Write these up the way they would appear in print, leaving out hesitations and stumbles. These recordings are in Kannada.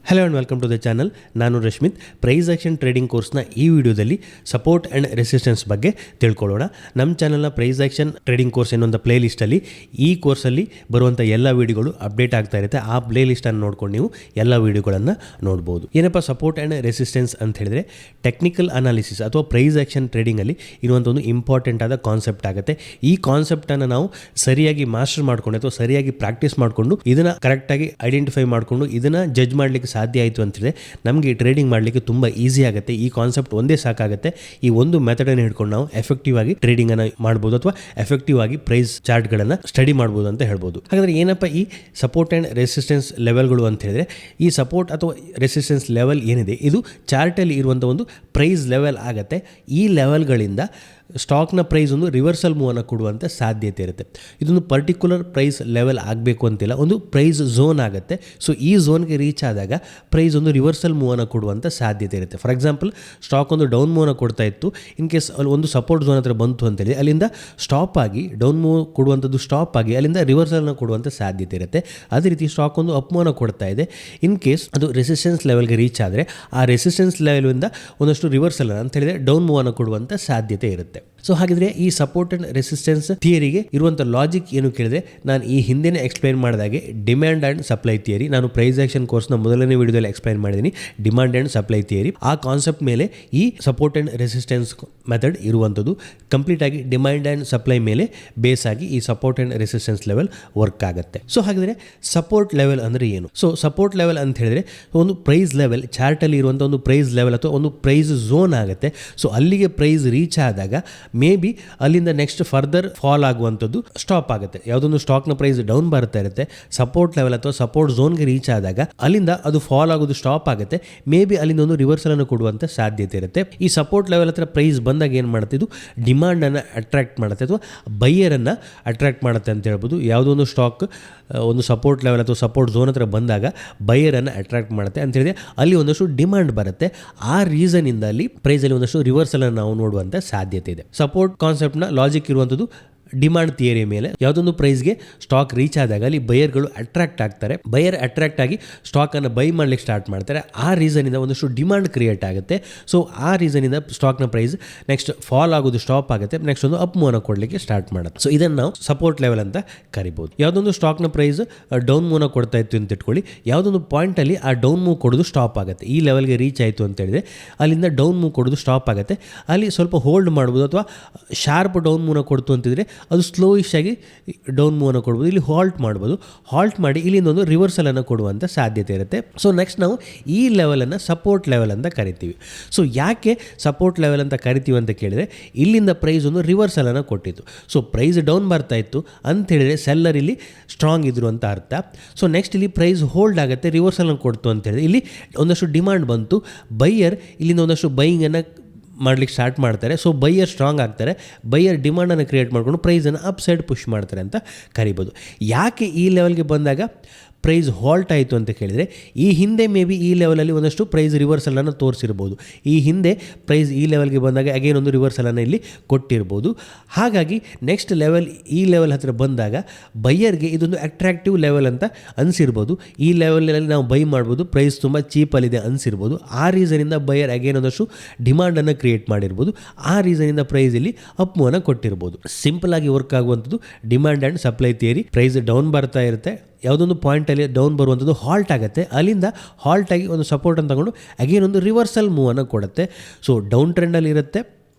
Hello and welcome to the channel. ನಾನು ರಶ್ಮಿತ್. ಪ್ರೈಸ್ ಆಕ್ಷನ್ ಟ್ರೇಡಿಂಗ್ ಕೋರ್ಸ್ನ ಈ ವಿಡಿಯೋದಲ್ಲಿ ಸಪೋರ್ಟ್ ಆ್ಯಂಡ್ ರೆಸಿಸ್ಟೆನ್ಸ್ ಬಗ್ಗೆ ತಿಳ್ಕೊಳ್ಳೋಣ. ನಮ್ಮ ಚಾನಲ್ನ ಪ್ರೈಸ್ ಆಕ್ಷನ್ ಟ್ರೇಡಿಂಗ್ ಕೋರ್ಸ್ ಎನ್ನುವಂಥ ಪ್ಲೇ ಲಿಸ್ಟಲ್ಲಿ ಈ ಕೋರ್ಸಲ್ಲಿ ಬರುವಂಥ ಎಲ್ಲ ವೀಡಿಯೋಗಳು ಅಪ್ಡೇಟ್ ಆಗ್ತಾ ಇರುತ್ತೆ. ಆ ಪ್ಲೇ ಲಿಸ್ಟನ್ನು ನೋಡ್ಕೊಂಡು ನೀವು ಎಲ್ಲ ವೀಡಿಯೋಗಳನ್ನು ನೋಡ್ಬೋದು. ಏನಪ್ಪ ಸಪೋರ್ಟ್ ಆ್ಯಂಡ್ ರೆಸಿಸ್ಟೆನ್ಸ್ ಅಂತ ಹೇಳಿದ್ರೆ ಟೆಕ್ನಿಕಲ್ ಅನಾಲಿಸಿಸ್ ಅಥವಾ ಪ್ರೈಸ್ ಆಕ್ಷನ್ ಟ್ರೇಡಿಂಗಲ್ಲಿ ಇರುವಂಥ ಒಂದು ಇಂಪಾರ್ಟೆಂಟ್ ಆದ ಕಾನ್ಸೆಪ್ಟ್ ಆಗುತ್ತೆ. ಈ ಕಾನ್ಸೆಪ್ಟನ್ನು ನಾವು ಸರಿಯಾಗಿ ಮಾಸ್ಟರ್ ಮಾಡ್ಕೊಂಡು ಅಥವಾ ಸರಿಯಾಗಿ ಪ್ರಾಕ್ಟೀಸ್ ಮಾಡಿಕೊಂಡು ಇದನ್ನು ಕರೆಕ್ಟಾಗಿ ಐಡೆಂಟಿಫೈ ಮಾಡಿಕೊಂಡು ಇದನ್ನು ಜಡ್ಜ್ ಮಾಡಲಿಕ್ಕೆ ಸಾಧ್ಯ ಆಯಿತು ಅಂತೇಳಿದ್ರೆ ನಮಗೆ ಟ್ರೇಡಿಂಗ್ ಮಾಡಲಿಕ್ಕೆ ತುಂಬ ಈಸಿ ಆಗುತ್ತೆ. ಈ ಕಾನ್ಸೆಪ್ಟ್ ಒಂದೇ ಸಾಕಾಗುತ್ತೆ. ಈ ಒಂದು ಮೆಥಡನ್ನು ಹಿಡ್ಕೊಂಡು ನಾವು ಎಫೆಕ್ಟಿವ್ ಆಗಿ ಟ್ರೇಡಿಂಗ್ ಅನ್ನು ಮಾಡ್ಬೋದು ಅಥವಾ ಎಫೆಕ್ಟಿವ್ ಆಗಿ ಪ್ರೈಸ್ ಚಾರ್ಟ್ಗಳನ್ನು ಸ್ಟಡಿ ಮಾಡ್ಬೋದು ಅಂತ ಹೇಳ್ಬೋದು. ಹಾಗಾದರೆ ಏನಪ್ಪ ಈ ಸಪೋರ್ಟ್ ಆ್ಯಂಡ್ ರೆಸಿಸ್ಟೆನ್ಸ್ ಲೆವೆಲ್ಗಳು ಅಂತ ಹೇಳಿದ್ರೆ, ಈ ಸಪೋರ್ಟ್ ಅಥವಾ ರೆಸಿಸ್ಟೆನ್ಸ್ ಲೆವೆಲ್ ಏನಿದೆ ಇದು ಚಾರ್ಟಲ್ಲಿ ಇರುವಂಥ ಒಂದು ಪ್ರೈಸ್ ಲೆವೆಲ್ ಆಗುತ್ತೆ. ಈ ಲೆವೆಲ್ಗಳಿಂದ ಸ್ಟಾಕ್ನ ಪ್ರೈಸ್ ಒಂದು ರಿವರ್ಸಲ್ ಮೂವನ್ನು ಕೊಡುವಂಥ ಸಾಧ್ಯತೆ ಇರುತ್ತೆ. ಇದೊಂದು ಪರ್ಟಿಕ್ಯುಲರ್ ಪ್ರೈಸ್ ಲೆವೆಲ್ ಆಗಬೇಕು ಅಂತಿಲ್ಲ, ಒಂದು ಪ್ರೈಸ್ ಝೋನ್ ಆಗುತ್ತೆ. ಸೊ ಈ ಝೋನ್ಗೆ ರೀಚ್ ಆದಾಗ ಪ್ರೈಸ್ ಒಂದು ರಿವರ್ಸಲ್ ಮೂವನ್ನು ಕೊಡುವಂಥ ಸಾಧ್ಯತೆ ಇರುತ್ತೆ. ಫಾರ್ ಎಕ್ಸಾಂಪಲ್ ಸ್ಟಾಕ್ ಒಂದು ಡೌನ್ ಮೂವನ್ನು ಕೊಡ್ತಾ ಇತ್ತು, ಇನ್ ಕೇಸ್ ಅಲ್ಲಿ ಒಂದು ಸಪೋರ್ಟ್ ಝೋನ್ ಹತ್ರ ಬಂತು ಅಂತೇಳಿ ಅಲ್ಲಿಂದ ಸ್ಟಾಪ್ ಆಗಿ ಡೌನ್ ಮೂವ್ ಕೊಡುವಂಥದ್ದು ಸ್ಟಾಪ್ ಆಗಿ ಅಲ್ಲಿಂದ ರಿವರ್ಸಲ್ನ ಕೊಡುವಂಥ ಸಾಧ್ಯತೆ ಇರುತ್ತೆ. ಅದೇ ರೀತಿ ಸ್ಟಾಕ್ ಒಂದು ಅಪ್ ಮೂವನ್ನು ಕೊಡ್ತಾ ಇದೆ, ಇನ್ ಕೇಸ್ ಅದು ರೆಸಿಸ್ಟೆನ್ಸ್ ಲೆವೆಲ್ಗೆ ರೀಚ್ ಆದರೆ ಆ ರೆಸಿಸ್ಟೆನ್ಸ್ ಲೆವೆಲಿಂದ ಒಂದಷ್ಟು ರಿವರ್ಸಲ್ ಅಂತ ಹೇಳಿದ್ರೆ ಡೌನ್ ಮೂವನ್ನು ಕೊಡುವಂಥ ಸಾಧ್ಯತೆ ಇರುತ್ತೆ. ಸೊ ಹಾಗಿದ್ರೆ ಈ ಸಪೋರ್ಟ್ ಅಂಡ್ ರೆಸಿಸ್ಟೆನ್ಸ್ ಥಿಯರಿಗೆ ಇರುವಂಥ ಲಾಜಿಕ್ ಏನು ಕೇಳಿದ್ರೆ, ನಾನು ಈ ಹಿಂದೆನೇ ಎಕ್ಸ್ಪ್ಲೈನ್ ಮಾಡಿದಾಗೆ ಡಿಮ್ಯಾಂಡ್ ಆ್ಯಂಡ್ ಸಪ್ಲೈ ಥಿಯರಿ, ನಾನು ಪ್ರೈಸ್ ಆಕ್ಷನ್ ಕೋರ್ಸ್ನ ಮೊದಲನೇ ವಿಡಿಯೋದಲ್ಲಿ ಎಕ್ಸ್ಪ್ಲೈನ್ ಮಾಡಿದ್ದೀನಿ ಡಿಮ್ಯಾಂಡ್ ಆ್ಯಂಡ್ ಸಪ್ಲೈ ಥಿಯರಿ. ಆ ಕಾನ್ಸೆಪ್ಟ್ ಮೇಲೆ ಈ ಸಪೋರ್ಟ್ ಆ್ಯಂಡ್ ರೆಸಿಸ್ಟೆನ್ಸ್ ಮೆಥಡ್ ಇರುವಂಥದ್ದು. ಕಂಪ್ಲೀಟ್ ಆಗಿ ಡಿಮ್ಯಾಂಡ್ ಆ್ಯಂಡ್ ಸಪ್ಲೈ ಮೇಲೆ ಬೇಸ್ ಆಗಿ ಈ support and resistance level work ಆಗುತ್ತೆ. ಸೊ ಹಾಗಿದ್ರೆ ಸಪೋರ್ಟ್ ಲೆವೆಲ್ ಅಂದರೆ ಏನು? ಸೊ ಸಪೋರ್ಟ್ ಲೆವೆಲ್ ಅಂತ ಹೇಳಿದ್ರೆ ಒಂದು ಪ್ರೈಸ್ ಲೆವೆಲ್, ಚಾರ್ಟಲ್ಲಿ ಇರುವಂಥ ಒಂದು ಪ್ರೈಸ್ ಲೆವೆಲ್ ಅಥವಾ ಒಂದು ಪ್ರೈಸ್ ಝೋನ್ ಆಗುತ್ತೆ. ಸೊ ಅಲ್ಲಿಗೆ ಪ್ರೈಸ್ ರೀಚ್ ಆದಾಗ ಮೇ ಬಿ ಅಲ್ಲಿಂದ ನೆಕ್ಸ್ಟ್ ಫರ್ದರ್ ಫಾಲ್ ಆಗುವಂಥದ್ದು ಸ್ಟಾಪ್ ಆಗುತ್ತೆ. ಯಾವುದೊಂದು ಸ್ಟಾಕ್ನ ಪ್ರೈಸ್ ಡೌನ್ ಬರ್ತಾ ಇರುತ್ತೆ, ಸಪೋರ್ಟ್ ಲೆವೆಲ್ ಅಥವಾ ಸಪೋರ್ಟ್ ಝೋನ್ಗೆ ರೀಚ್ ಆದಾಗ ಅಲ್ಲಿಂದ ಅದು ಫಾಲ್ ಆಗೋದು ಸ್ಟಾಪ್ ಆಗುತ್ತೆ. ಮೇ ಬಿ ಅಲ್ಲಿಂದ ಒಂದು ರಿವರ್ಸಲ್ ಅನ್ನು ಕೊಡುವಂಥ ಸಾಧ್ಯತೆ ಇರುತ್ತೆ. ಈ ಸಪೋರ್ಟ್ ಲೆವೆಲ್ ಹತ್ರ ಪ್ರೈಸ್ ಬಂದಾಗ ಏನು ಮಾಡುತ್ತೆ, ಇದು ಡಿಮಾಂಡನ್ನು ಅಟ್ರಾಕ್ಟ್ ಮಾಡುತ್ತೆ ಅಥವಾ ಬೈಯರನ್ನು ಅಟ್ರಾಕ್ಟ್ ಮಾಡುತ್ತೆ ಅಂತ ಹೇಳ್ಬೋದು. ಯಾವುದೋ ಒಂದು ಸ್ಟಾಕ್ ಒಂದು ಸಪೋರ್ಟ್ ಲೆವೆಲ್ ಅಥವಾ ಸಪೋರ್ಟ್ ಝೋನ್ ಹತ್ರ ಬಂದಾಗ ಬೈಯರನ್ನು ಅಟ್ರಾಕ್ಟ್ ಮಾಡುತ್ತೆ ಅಂತ ಹೇಳಿದ್ರೆ ಅಲ್ಲಿ ಒಂದಷ್ಟು ಡಿಮಾಂಡ್ ಬರುತ್ತೆ. ಆ ರೀಸನಿಂದ ಅಲ್ಲಿ ಪ್ರೈಸಲ್ಲಿ ಒಂದಷ್ಟು ರಿವರ್ಸಲನ್ನು ನಾವು ನೋಡುವಂಥ ಸಾಧ್ಯತೆ ಇದೆ. ಸಪೋರ್ಟ್ ಕಾನ್ಸೆಪ್ಟ್ನ ಲಾಜಿಕ್ ಇರುವಂಥದ್ದು ಡಿಮಾಂಡ್ ಥಿಯರಿ ಮೇಲೆ. ಯಾವುದೊಂದು ಪ್ರೈಸ್ಗೆ ಸ್ಟಾಕ್ ರೀಚ್ ಆದಾಗ ಅಲ್ಲಿ ಬೈಯರ್ಗಳು ಅಟ್ರಾಕ್ಟ್ ಆಗ್ತಾರೆ, ಬೈಯರ್ ಅಟ್ರಾಕ್ಟ್ ಆಗಿ ಸ್ಟಾಕನ್ನು ಬೈ ಮಾಡಲಿಕ್ಕೆ ಸ್ಟಾರ್ಟ್ ಮಾಡ್ತಾರೆ. ಆ ರೀಸನಿಂದ ಒಂದಷ್ಟು ಡಿಮಾಂಡ್ ಕ್ರಿಯೇಟ್ ಆಗುತ್ತೆ. ಸೊ ಆ ರೀಸನಿಂದ ಸ್ಟಾಕ್ನ ಪ್ರೈಸ್ ನೆಕ್ಸ್ಟ್ ಫಾಲ್ ಆಗೋದು ಸ್ಟಾಪ್ ಆಗುತ್ತೆ, ನೆಕ್ಸ್ಟ್ ಒಂದು ಅಪ್ ಮೂವ್ನ ಕೊಡಲಿಕ್ಕೆ ಸ್ಟಾರ್ಟ್ ಮಾಡುತ್ತೆ. ಸೊ ಇದನ್ನು ನಾವು ಸಪೋರ್ಟ್ ಲೆವೆಲ್ ಅಂತ ಕರಿಬೋದು. ಯಾವುದೊಂದು ಸ್ಟಾಕ್ನ ಪ್ರೈಸ್ ಡೌನ್ ಮೂವ್ನ ಕೊಡ್ತಾ ಇತ್ತು ಅಂತ ಇಟ್ಕೊಳ್ಳಿ, ಯಾವುದೊಂದು ಪಾಯಿಂಟಲ್ಲಿ ಆ ಡೌನ್ ಮೂವ್ ಕೊಡೋದು ಸ್ಟಾಪ್ ಆಗುತ್ತೆ. ಈ ಲೆವೆಲ್ಗೆ ರೀಚ್ ಆಯಿತು ಅಂತ ಹೇಳಿದ್ರೆ ಅಲ್ಲಿಂದ ಡೌನ್ ಮೂವ್ ಕೊಡೋದು ಸ್ಟಾಪ್ ಆಗುತ್ತೆ. ಅಲ್ಲಿ ಸ್ವಲ್ಪ ಹೋಲ್ಡ್ ಮಾಡ್ಬೋದು, ಅಥವಾ ಶಾರ್ಪ್ ಡೌನ್ ಮೂವ್ನ ಕೊಡ್ತು ಅಂತಿದ್ರೆ ಅದು ಸ್ಲೋಯಿಶ್ ಆಗಿ ಡೌನ್ ಮೂವನ್ನು ಕೊಡ್ಬೋದು. ಇಲ್ಲಿ ಹಾಲ್ಟ್ ಮಾಡ್ಬೋದು, ಹಾಲ್ಟ್ ಮಾಡಿ ಇಲ್ಲಿಂದ ಒಂದು ರಿವರ್ಸಲನ್ನು ಕೊಡುವಂಥ ಸಾಧ್ಯತೆ ಇರುತ್ತೆ. ಸೊ ನೆಕ್ಸ್ಟ್ ನಾವು ಈ ಲೆವೆಲನ್ನು ಸಪೋರ್ಟ್ ಲೆವೆಲ್ ಅಂತ ಕರಿತೀವಿ. ಸೊ ಯಾಕೆ ಸಪೋರ್ಟ್ ಲೆವೆಲ್ ಅಂತ ಕರಿತೀವಿ ಅಂತ ಕೇಳಿದರೆ, ಇಲ್ಲಿಂದ ಪ್ರೈಸ್ ಒಂದು ರಿವರ್ಸಲನ್ನು ಕೊಟ್ಟಿತ್ತು. ಸೊ ಪ್ರೈಸ್ ಡೌನ್ ಬರ್ತಾ ಇತ್ತು ಅಂತ ಹೇಳಿದರೆ ಸೆಲ್ಲರ್ ಇಲ್ಲಿ ಸ್ಟ್ರಾಂಗ್ ಇದ್ರು ಅಂತ ಅರ್ಥ. ಸೊ ನೆಕ್ಸ್ಟ್ ಇಲ್ಲಿ ಪ್ರೈಸ್ ಹೋಲ್ಡ್ ಆಗುತ್ತೆ, ರಿವರ್ಸಲನ್ನು ಕೊಡ್ತು ಅಂತ ಹೇಳಿದ್ರೆ ಇಲ್ಲಿ ಒಂದಷ್ಟು ಡಿಮಾಂಡ್ ಬಂತು, ಬೈಯರ್ ಇಲ್ಲಿಂದ ಒಂದಷ್ಟು ಬೈಯಿಂಗನ್ನು ಮಾಡ್ಲಿಕ್ಕೆ ಸ್ಟಾರ್ಟ್ ಮಾಡ್ತಾರೆ. ಸೊ ಬೈಯರ್ ಸ್ಟ್ರಾಂಗ್ ಆಗ್ತಾರೆ, ಬೈಯರ್ ಡಿಮಾಂಡನ್ನು ಕ್ರಿಯೇಟ್ ಮಾಡಿಕೊಂಡು ಪ್ರೈಸನ್ನು ಅಪ್ ಸೈಡ್ ಪುಷ್ ಮಾಡ್ತಾರೆ ಅಂತ ಕರಿಬೋದು. ಯಾಕೆ ಈ ಲೆವೆಲ್ಗೆ ಬಂದಾಗ ಪ್ರೈಸ್ ಹಾಲ್ಟ್ ಆಯಿತು ಅಂತ ಕೇಳಿದರೆ, ಈ ಹಿಂದೆ ಮೇ ಬಿ ಈ ಲೆವೆಲಲ್ಲಿ ಒಂದಷ್ಟು ಪ್ರೈಸ್ ರಿವರ್ಸಲನ್ನು ತೋರಿಸಿರ್ಬೋದು. ಈ ಹಿಂದೆ ಪ್ರೈಸ್ ಈ ಲೆವೆಲ್ಗೆ ಬಂದಾಗ ಅಗೇನ್ ಒಂದು ರಿವರ್ಸಲನ್ನು ಇಲ್ಲಿ ಕೊಟ್ಟಿರ್ಬೋದು. ಹಾಗಾಗಿ ನೆಕ್ಸ್ಟ್ ಲೆವೆಲ್ ಈ ಲೆವೆಲ್ ಹತ್ತಿರ ಬಂದಾಗ ಬೈಯರ್ಗೆ ಇದೊಂದು ಅಟ್ರಾಕ್ಟಿವ್ ಲೆವೆಲ್ ಅಂತ ಅನಿಸಿರ್ಬೋದು. ಈ ಲೆವೆಲಲ್ಲಿ ನಾವು ಬೈ ಮಾಡ್ಬೋದು, ಪ್ರೈಸ್ ತುಂಬ ಚೀಪಲ್ಲಿದೆ ಅನಿಸಿರ್ಬೋದು. ಆ ರೀಸನಿಂದ ಬೈಯರ್ ಅಗೇನ್ ಒಂದಷ್ಟು ಡಿಮಾಂಡನ್ನು ಕ್ರಿಯೇಟ್ ಮಾಡಿರ್ಬೋದು. ಆ ರೀಸನಿಂದ ಪ್ರೈಸ್ ಇಲ್ಲಿ ಅಪ್ ಮೂವನ್ನು ಕೊಟ್ಟಿರ್ಬೋದು. ಸಿಂಪಲ್ ಆಗಿ ವರ್ಕ್ ಆಗುವಂಥದ್ದು demand and supply theory. Price down ಬರ್ತಾ ಇರುತ್ತೆ, ಯಾವುದೊಂದು ಪಾಯಿಂಟಲ್ಲಿ ಡೌನ್ ಬರುವಂಥದ್ದು ಹಾಲ್ಟ್ ಆಗುತ್ತೆ, ಅಲ್ಲಿಂದ ಹಾಲ್ಟ್ ಆಗಿ ಒಂದು ಸಪೋರ್ಟನ್ನು ತಗೊಂಡು ಅಗೇನ್ ಒಂದು ರಿವರ್ಸಲ್ ಮೂವನ್ನು ಕೊಡುತ್ತೆ. ಸೊ ಡೌನ್ ಟ್ರೆಂಡಲ್ಲಿ ಇರುತ್ತೆ,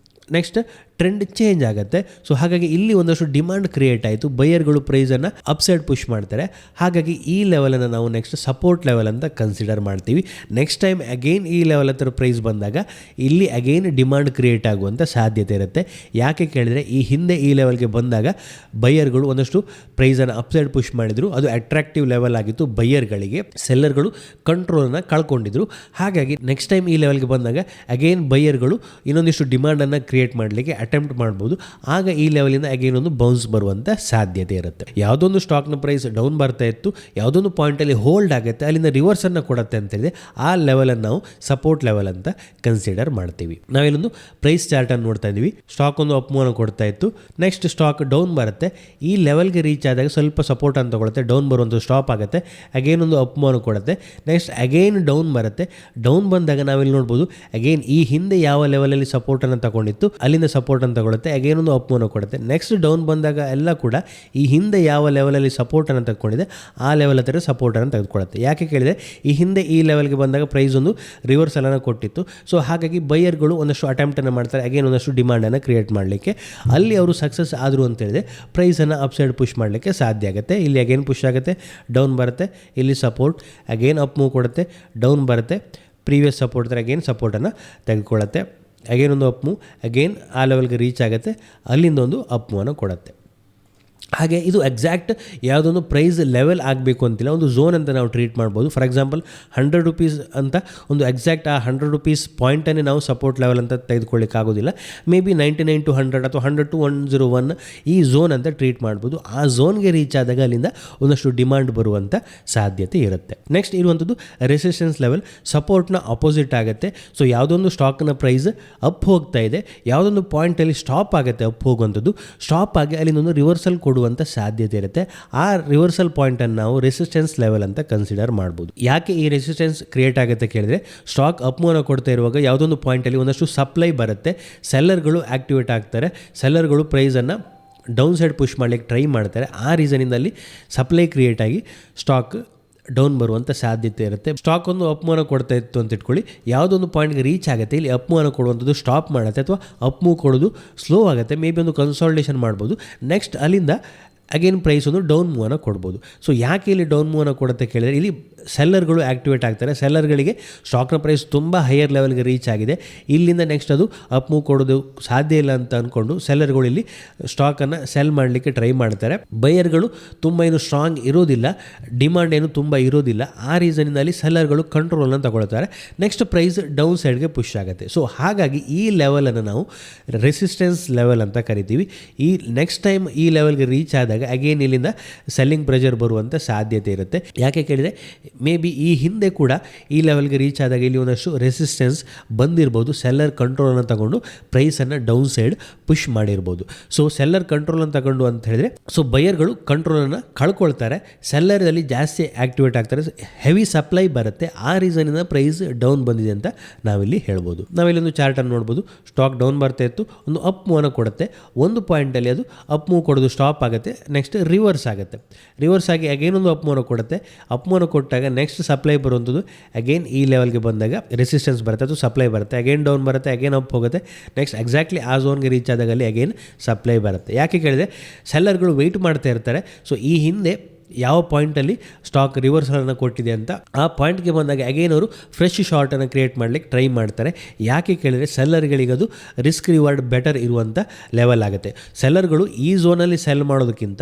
ನೆಕ್ಸ್ಟ್ ಟ್ರೆಂಡ್ ಚೇಂಜ್ ಆಗುತ್ತೆ. ಸೊ ಹಾಗಾಗಿ ಇಲ್ಲಿ ಒಂದಷ್ಟು ಡಿಮಾಂಡ್ ಕ್ರಿಯೇಟ್ ಆಯಿತು, ಬೈಯರ್ಗಳು ಪ್ರೈಸನ್ನು ಅಪ್ಸೈಡ್ ಪುಷ್ ಮಾಡ್ತಾರೆ. ಹಾಗಾಗಿ ಈ ಲೆವೆಲನ್ನು ನಾವು ನೆಕ್ಸ್ಟ್ ಸಪೋರ್ಟ್ ಲೆವೆಲ್ ಅಂತ ಕನ್ಸಿಡರ್ ಮಾಡ್ತೀವಿ. ನೆಕ್ಸ್ಟ್ ಟೈಮ್ ಅಗೇನ್ ಈ ಲೆವೆಲ್ ಹತ್ರ ಪ್ರೈಸ್ ಬಂದಾಗ ಇಲ್ಲಿ ಅಗೇನ್ ಡಿಮಾಂಡ್ ಕ್ರಿಯೇಟ್ ಆಗುವಂಥ ಸಾಧ್ಯತೆ ಇರುತ್ತೆ. ಯಾಕೆ ಕೇಳಿದರೆ, ಈ ಹಿಂದೆ ಈ ಲೆವೆಲ್ಗೆ ಬಂದಾಗ ಬೈಯರ್ಗಳು ಒಂದಷ್ಟು ಪ್ರೈಸನ್ನು ಅಪ್ಸೈಡ್ ಪುಷ್ ಮಾಡಿದರು, ಅದು ಅಟ್ರಾಕ್ಟಿವ್ ಲೆವೆಲ್ ಆಗಿತ್ತು ಬೈಯರ್ಗಳಿಗೆ, ಸೆಲ್ಲರ್ಗಳು ಕಂಟ್ರೋಲನ್ನು ಕಳ್ಕೊಂಡಿದ್ರು. ಹಾಗಾಗಿ ನೆಕ್ಸ್ಟ್ ಟೈಮ್ ಈ ಲೆವೆಲ್ಗೆ ಬಂದಾಗ ಅಗೇನ್ ಬೈಯರ್ಗಳು ಇನ್ನೊಂದಿಷ್ಟು ಡಿಮಾಂಡನ್ನು ಕ್ರಿಯೇಟ್ ಮಾಡಲಿಕ್ಕೆ ಅಟೆಂಪ್ಟ್ ಮಾಡ್ಬೋದು. ಆಗ ಈ ಲೆವೆಲಿಂದ ಅಗೇನ್ ಒಂದು ಬೌನ್ಸ್ ಬರುವಂಥ ಸಾಧ್ಯತೆ ಇರುತ್ತೆ. ಯಾವುದೊಂದು ಸ್ಟಾಕ್ನ ಪ್ರೈಸ್ ಡೌನ್ ಬರ್ತಾ ಇತ್ತು, ಯಾವುದೊಂದು ಪಾಯಿಂಟಲ್ಲಿ ಹೋಲ್ಡ್ ಆಗುತ್ತೆ, ಅಲ್ಲಿಂದ ರಿವರ್ಸನ್ನು ಕೊಡುತ್ತೆ ಅಂತೇಳಿದೆ, ಆ ಲೆವೆಲನ್ನು ನಾವು ಸಪೋರ್ಟ್ ಲೆವೆಲ್ ಅಂತ ಕನ್ಸಿಡರ್ ಮಾಡ್ತೀವಿ. ನಾವಿಲ್ಲೊಂದು ಪ್ರೈಸ್ ಚಾರ್ಟನ್ನು ನೋಡ್ತಾ ಇದ್ದೀವಿ. ಸ್ಟಾಕ್ ಒಂದು ಅಪ್ ಮೂವ್ನ ಕೊಡ್ತಾ ಇತ್ತು, ನೆಕ್ಸ್ಟ್ ಸ್ಟಾಕ್ ಡೌನ್ ಬರುತ್ತೆ, ಈ ಲೆವೆಲ್ಗೆ ರೀಚ್ ಆದಾಗ ಸ್ವಲ್ಪ ಸಪೋರ್ಟ್ ಅಂತ ತಗೊಳುತ್ತೆ, ಡೌನ್ ಬರುವಂಥ ಸ್ಟಾಪ್ ಆಗುತ್ತೆ, ಅಗೇನ್ ಒಂದು ಅಪ್ ಮೂವ್ನ ಕೊಡುತ್ತೆ, ನೆಕ್ಸ್ಟ್ ಅಗೇನ್ ಡೌನ್ ಬರುತ್ತೆ. ಡೌನ್ ಬಂದಾಗ ನಾವಿಲ್ಲಿ ನೋಡ್ಬೋದು ಅಗೇನ್ ಈ ಹಿಂದೆ ಯಾವ ಲೆವೆಲಲ್ಲಿ ಸಪೋರ್ಟನ್ನು ತಗೊಂಡಿತ್ತು ಅಲ್ಲಿಂದ ಸಪೋರ್ಟನ್ನು ತಗೊಳುತ್ತೆ, ಅಗೇನ್ ಒಂದು ಅಪ್ ಮೂವ್ನ ಕೊಡುತ್ತೆ. ನೆಕ್ಸ್ಟ್ ಡೌನ್ ಬಂದಾಗ ಎಲ್ಲ ಕೂಡ ಈ ಹಿಂದೆ ಯಾವ ಲೆವೆಲಲ್ಲಿ ಸಪೋರ್ಟನ್ನು ತಗೊಂಡಿದೆ ಆ ಲೆವೆಲ್ ಹತ್ತಿರ ಸಪೋರ್ಟನ್ನು ತೆಗೆದುಕೊಳ್ಳುತ್ತೆ. ಯಾಕೆ ಕೇಳಿದರೆ ಈ ಹಿಂದೆ ಈ ಲೆವೆಲ್ಗೆ ಬಂದಾಗ ಪ್ರೈಸ್ ಒಂದು ರಿವರ್ಸಲನ್ನು ಕೊಟ್ಟಿತ್ತು. ಸೊ ಹಾಗಾಗಿ ಬೈಯರ್ಗಳು ಒಂದಷ್ಟು ಅಟೆಂಪ್ಟನ್ನು ಮಾಡ್ತಾರೆ, ಅಗೇನ್ ಒಂದಷ್ಟು ಡಿಮಾಂಡನ್ನು ಕ್ರಿಯೇಟ್ ಮಾಡಲಿಕ್ಕೆ. ಅಲ್ಲಿ ಅವರು ಸಕ್ಸಸ್ ಆದರು ಅಂತ ಹೇಳಿದ್ರೆ ಪ್ರೈಸನ್ನು ಅಪ್ಸೈಡ್ ಪುಷ್ ಮಾಡಲಿಕ್ಕೆ ಸಾಧ್ಯ ಆಗುತ್ತೆ. ಇಲ್ಲಿ ಅಗೇನ್ ಪುಷ್ ಆಗುತ್ತೆ, ಡೌನ್ ಬರುತ್ತೆ, ಇಲ್ಲಿ ಸಪೋರ್ಟ್, ಅಗೇನ್ ಅಪ್ ಮೂವ್ ಕೊಡುತ್ತೆ, ಡೌನ್ ಬರುತ್ತೆ, ಪ್ರೀವಿಯಸ್ ಸಪೋರ್ಟ್ ಥರ ಅಗೇನ್ ಸಪೋರ್ಟನ್ನು ತೆಗೆದುಕೊಳ್ಳುತ್ತೆ, ಅಗೇನ್ ಒಂದು ಅಪ್ ಮೂವ್, ಅಗೇನ್ ಆ ಲೆವೆಲ್ಗೆ ರೀಚ್ ಆಗುತ್ತೆ, ಅಲ್ಲಿಂದ ಒಂದು ಅಪ್ ಮೂವನ್ನು ಕೊಡುತ್ತೆ. ಹಾಗೆ ಇದು ಎಕ್ಸಾಕ್ಟ್ ಯಾವುದೊಂದು ಪ್ರೈಸ್ ಲೆವೆಲ್ ಆಗಬೇಕು ಅಂತಿಲ್ಲ, ಒಂದು ಝೋನ್ ಅಂತ ನಾವು ಟ್ರೀಟ್ ಮಾಡ್ಬೋದು. ಫಾರ್ ಎಕ್ಸಾಂಪಲ್ 100 ರೂಪೀಸ್ ಅಂತ ಒಂದು ಎಕ್ಸಾಕ್ಟ್ ಆ 100 ರೂಪೀಸ್ ಪಾಯಿಂಟನ್ನೇ ನಾವು ಸಪೋರ್ಟ್ ಲೆವೆಲ್ ಅಂತ ತೆಗೆದುಕೊಳ್ಳಿಕ್ಕೆ ಆಗೋದಿಲ್ಲ. ಮೇ ಬಿ 99 to 100 ಅಥವಾ 100 to 101 ಈ ಝೋನ್ ಅಂತ ಟ್ರೀಟ್ ಮಾಡ್ಬೋದು. ಆ ಝೋನ್ಗೆ ರೀಚ್ ಆದಾಗ ಅಲ್ಲಿಂದ ಒಂದಷ್ಟು ಡಿಮಾಂಡ್ ಬರುವಂಥ ಸಾಧ್ಯತೆ ಇರುತ್ತೆ. ನೆಕ್ಸ್ಟ್ ಇರುವಂಥದ್ದು ರೆಸಿಸ್ಟೆನ್ಸ್ ಲೆವೆಲ್, ಸಪೋರ್ಟ್ನ ಅಪೋಸಿಟ್ ಆಗುತ್ತೆ. ಸೊ ಯಾವುದೊಂದು ಸ್ಟಾಕ್ನ ಪ್ರೈಸ್ ಅಪ್ ಹೋಗ್ತಾ ಇದೆ, ಯಾವುದೊಂದು ಪಾಯಿಂಟಲ್ಲಿ ಸ್ಟಾಪ್ ಆಗುತ್ತೆ ಅಪ್ ಹೋಗುವಂಥದ್ದು, ಸ್ಟಾಪ್ ಆಗಿ ಅಲ್ಲಿಂದ ಒಂದು ರಿವರ್ಸಲ್ ಕೊಡುವಂಥ ಸಾಧ್ಯತೆ ಇರುತ್ತೆ. ಆ ರಿವರ್ಸಲ್ ಪಾಯಿಂಟನ್ನು ನಾವು ರೆಸಿಸ್ಟೆನ್ಸ್ ಲೆವೆಲ್ ಅಂತ ಕನ್ಸಿಡರ್ ಮಾಡ್ಬೋದು. ಯಾಕೆ ಈ ರೆಸಿಸ್ಟೆನ್ಸ್ ಕ್ರಿಯೇಟ್ ಆಗುತ್ತೆ ಕೇಳಿದ್ರೆ, ಸ್ಟಾಕ್ ಅಪ್ ಮೂವ್ನ ಕೊಡ್ತಾ ಇರುವಾಗ ಯಾವುದೊಂದು ಪಾಯಿಂಟಲ್ಲಿ ಒಂದಷ್ಟು ಸಪ್ಲೈ ಬರುತ್ತೆ, ಸೆಲ್ಲರ್ಗಳು ಆಕ್ಟಿವೇಟ್ ಆಗ್ತಾರೆ, ಸೆಲ್ಲರ್ಗಳು ಪ್ರೈಸನ್ನು ಡೌನ್ ಸೈಡ್ ಪುಷ್ ಮಾಡಲಿಕ್ಕೆ ಟ್ರೈ ಮಾಡ್ತಾರೆ. ಆ ರೀಸನಿಂದ ಅಲ್ಲಿ ಸಪ್ಲೈ ಕ್ರಿಯೇಟ್ ಆಗಿ ಸ್ಟಾಕ್ ಡೌನ್ ಬರುವಂಥ ಸಾಧ್ಯತೆ ಇರುತ್ತೆ. ಸ್ಟಾಕ್ ಒಂದು ಅಪ್ ಮೂವ್ನ ಕೊಡ್ತಾ ಇತ್ತು ಅಂತ ಇಟ್ಕೊಳ್ಳಿ, ಯಾವುದೊಂದು ಪಾಯಿಂಟ್ಗೆ ರೀಚ್ ಆಗುತ್ತೆ, ಇಲ್ಲಿ ಅಪ್ ಮೂವ್ನ ಕೊಡುವಂಥದ್ದು ಸ್ಟಾಪ್ ಮಾಡುತ್ತೆ ಅಥವಾ ಅಪ್ ಮೂವ್ ಕೊಡೋದು ಸ್ಲೋ ಆಗುತ್ತೆ, ಮೇ ಬಿ ಒಂದು ಕನ್ಸಾಲ್ಟೇಷನ್ ಮಾಡ್ಬೋದು. ನೆಕ್ಸ್ಟ್ ಅಲ್ಲಿಂದ ಅಗೇನ್ ಪ್ರೈಸ್ ಒಂದು ಡೌನ್ ಮೂವ್ನ ಕೊಡ್ಬೋದು. ಸೊ ಯಾಕೆ ಇಲ್ಲಿ ಡೌನ್ ಮೂವ್ನ ಕೊಡುತ್ತೆ ಕೇಳಿದರೆ, ಇಲ್ಲಿ ಸೆಲ್ಲರ್ಗಳು ಆ್ಯಕ್ಟಿವೇಟ್ ಆಗ್ತಾರೆ, ಸೆಲ್ಲರ್ಗಳಿಗೆ ಸ್ಟಾಕ್ನ ಪ್ರೈಸ್ ತುಂಬ ಹೈಯರ್ ಲೆವೆಲ್ಗೆ ರೀಚ್ ಆಗಿದೆ, ಇಲ್ಲಿಂದ ನೆಕ್ಸ್ಟ್ ಅದು ಅಪ್ ಮೂವ್ ಕೊಡೋದು ಸಾಧ್ಯ ಇಲ್ಲ ಅಂತ ಅಂದ್ಕೊಂಡು ಸೆಲ್ಲರ್ಗಳು ಇಲ್ಲಿ ಸ್ಟಾಕನ್ನು ಸೆಲ್ ಮಾಡಲಿಕ್ಕೆ ಟ್ರೈ ಮಾಡ್ತಾರೆ. ಬೈಯರ್ಗಳು ತುಂಬ ಏನು ಸ್ಟ್ರಾಂಗ್ ಇರೋದಿಲ್ಲ, ಡಿಮಾಂಡ್ ಏನು ತುಂಬ ಇರೋದಿಲ್ಲ, ಆ ರೀಸನಿಂದ ಅಲ್ಲಿ ಸೆಲ್ಲರ್ಗಳು ಕಂಟ್ರೋಲನ್ನು ತಗೊಳ್ತಾರೆ, ನೆಕ್ಸ್ಟ್ ಪ್ರೈಸ್ ಡೌನ್ ಸೈಡ್ಗೆ ಪುಷ್ ಆಗುತ್ತೆ. ಸೊ ಹಾಗಾಗಿ ಈ ಲೆವೆಲನ್ನು ನಾವು ರೆಸಿಸ್ಟೆನ್ಸ್ ಲೆವೆಲ್ ಅಂತ ಕರಿತೀವಿ. ಈ ನೆಕ್ಸ್ಟ್ ಟೈಮ್ ಈ ಲೆವೆಲ್ಗೆ ರೀಚ್ ಆದಾಗ ಅಗೇನ್ ಇಲ್ಲಿಂದ ಸೆಲ್ಲಿಂಗ್ ಪ್ರೆಷರ್ ಬರುವಂಥ ಸಾಧ್ಯತೆ ಇರುತ್ತೆ. ಯಾಕೆ ಕೇಳಿದರೆ, ಮೇ ಬಿ ಈ ಹಿಂದೆ ಕೂಡ ಈ ಲೆವೆಲ್ಗೆ ರೀಚ್ ಆದಾಗ ಇಲ್ಲಿ ಒಂದಷ್ಟು ರೆಸಿಸ್ಟೆನ್ಸ್ ಬಂದಿರ್ಬೋದು, ಸೆಲ್ಲರ್ ಕಂಟ್ರೋಲನ್ನು ತಗೊಂಡು ಪ್ರೈಸನ್ನು ಡೌನ್ ಸೈಡ್ ಪುಷ್ ಮಾಡಿರ್ಬೋದು. ಸೊ ಸೆಲ್ಲರ್ ಕಂಟ್ರೋಲನ್ನು ತಗೊಂಡು ಅಂತ ಹೇಳಿದ್ರೆ, ಸೊ ಬೈಯರ್ಗಳು ಕಂಟ್ರೋಲನ್ನು ಕಳ್ಕೊಳ್ತಾರೆ, ಸೆಲ್ಲರಲ್ಲಿ ಜಾಸ್ತಿ ಆ್ಯಕ್ಟಿವೇಟ್ ಆಗ್ತಾರೆ, ಹೆವಿ ಸಪ್ಲೈ ಬರುತ್ತೆ, ಆ ರೀಸನಿಂದ ಪ್ರೈಸ್ ಡೌನ್ ಬಂದಿದೆ ಅಂತ ನಾವಿಲ್ಲಿ ಹೇಳ್ಬೋದು. ನಾವಿಲ್ಲೊಂದು ಚಾರ್ಟನ್ನು ನೋಡ್ಬೋದು, ಸ್ಟಾಕ್ ಡೌನ್ ಬರ್ತಾ ಇತ್ತು, ಒಂದು ಅಪ್ ಮೂವ್ನ ಕೊಡುತ್ತೆ, ಒಂದು ಪಾಯಿಂಟಲ್ಲಿ ಅದು ಅಪ್ ಮೂವ್ ಕೊಡೋದು ಸ್ಟಾಪ್ ಆಗುತ್ತೆ, ನೆಕ್ಸ್ಟ್ ರಿವರ್ಸ್ ಆಗುತ್ತೆ, ರಿವರ್ಸ್ ಆಗಿ ಅಗೇನ್ ಒಂದು ಅಪ್ ಮೂವ್ನ ಕೊಡುತ್ತೆ, ಅಪ್ ಮೂವ್ನ ಕೊಟ್ಟಾಗ ನೆಕ್ಸ್ಟ್ ಸಪ್ಲೈ ಬರುವಂಥದ್ದು ಅಗೇನ್ ಈ ಲೆವೆಲ್ಗೆ ಬಂದಾಗ ರೆಸಿಸ್ಟೆನ್ಸ್ ಬರುತ್ತೆ, ಅದು ಸಪ್ಲೈ ಬರುತ್ತೆ, ಅಗೇನ್ ಡೌನ್ ಬರುತ್ತೆ, ಅಗೇನ್ ಅಪ್ ಹೋಗುತ್ತೆ, ನೆಕ್ಸ್ಟ್ ಎಕ್ಸಾಕ್ಟ್ಲಿ ಆ ಝೋನ್ಗೆ ರೀಚ್ ಆದಾಗ ಅಲ್ಲಿ ಅಗೇನ್ ಸಪ್ಲೈ ಬರುತ್ತೆ. ಯಾಕೆ ಕೇಳಿದರೆ, ಸೆಲ್ಲರ್ಗಳು ವೆಯ್ಟ್ ಮಾಡ್ತಾ ಇರ್ತಾರೆ. ಸೊ ಈ ಹಿಂದೆ ಯಾವ ಪಾಯಿಂಟಲ್ಲಿ ಸ್ಟಾಕ್ ರಿವರ್ಸಲನ್ನು ಕೊಟ್ಟಿದೆ ಅಂತ ಆ ಪಾಯಿಂಟ್ಗೆ ಬಂದಾಗ ಅಗೇನ್ ಅವರು ಫ್ರೆಶ್ ಶಾರ್ಟನ್ನು ಕ್ರಿಯೇಟ್ ಮಾಡಲಿಕ್ಕೆ ಟ್ರೈ ಮಾಡ್ತಾರೆ. ಯಾಕೆ ಕೇಳಿದರೆ, ಸೆಲ್ಲರ್ಗಳಿಗೆ ಅದು ರಿಸ್ಕ್ ರಿವಾರ್ಡ್ ಬೆಟರ್ ಇರುವಂಥ ಲೆವೆಲ್ ಆಗುತ್ತೆ. ಸೆಲ್ಲರ್ಗಳು ಈ ಝೋನಲ್ಲಿ ಸೆಲ್ ಮಾಡೋದಕ್ಕಿಂತ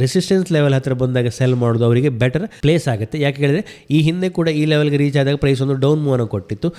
ರೆಸಿಸ್ಟೆನ್ಸ್ ಲೆವೆಲ್ ಹತ್ತಿರ ಬಂದಾಗ ಸೆಲ್ ಮಾಡೋದು ಅವರಿಗೆ ಬೆಟರ್ ಪ್ಲೇಸ್ ಆಗುತ್ತೆ. ಯಾಕೆ ಹೇಳಿದರೆ, ಈ ಹಿಂದೆ ಕೂಡ ಈ ಲೆವೆಲ್ಗೆ ರೀಚ್ ಆದಾಗ ಪ್ರೈಸ್ ಒಂದು ಡೌನ್ ಮೂವನ್ನು ಕೊಟ್ಟಿತ್ತು,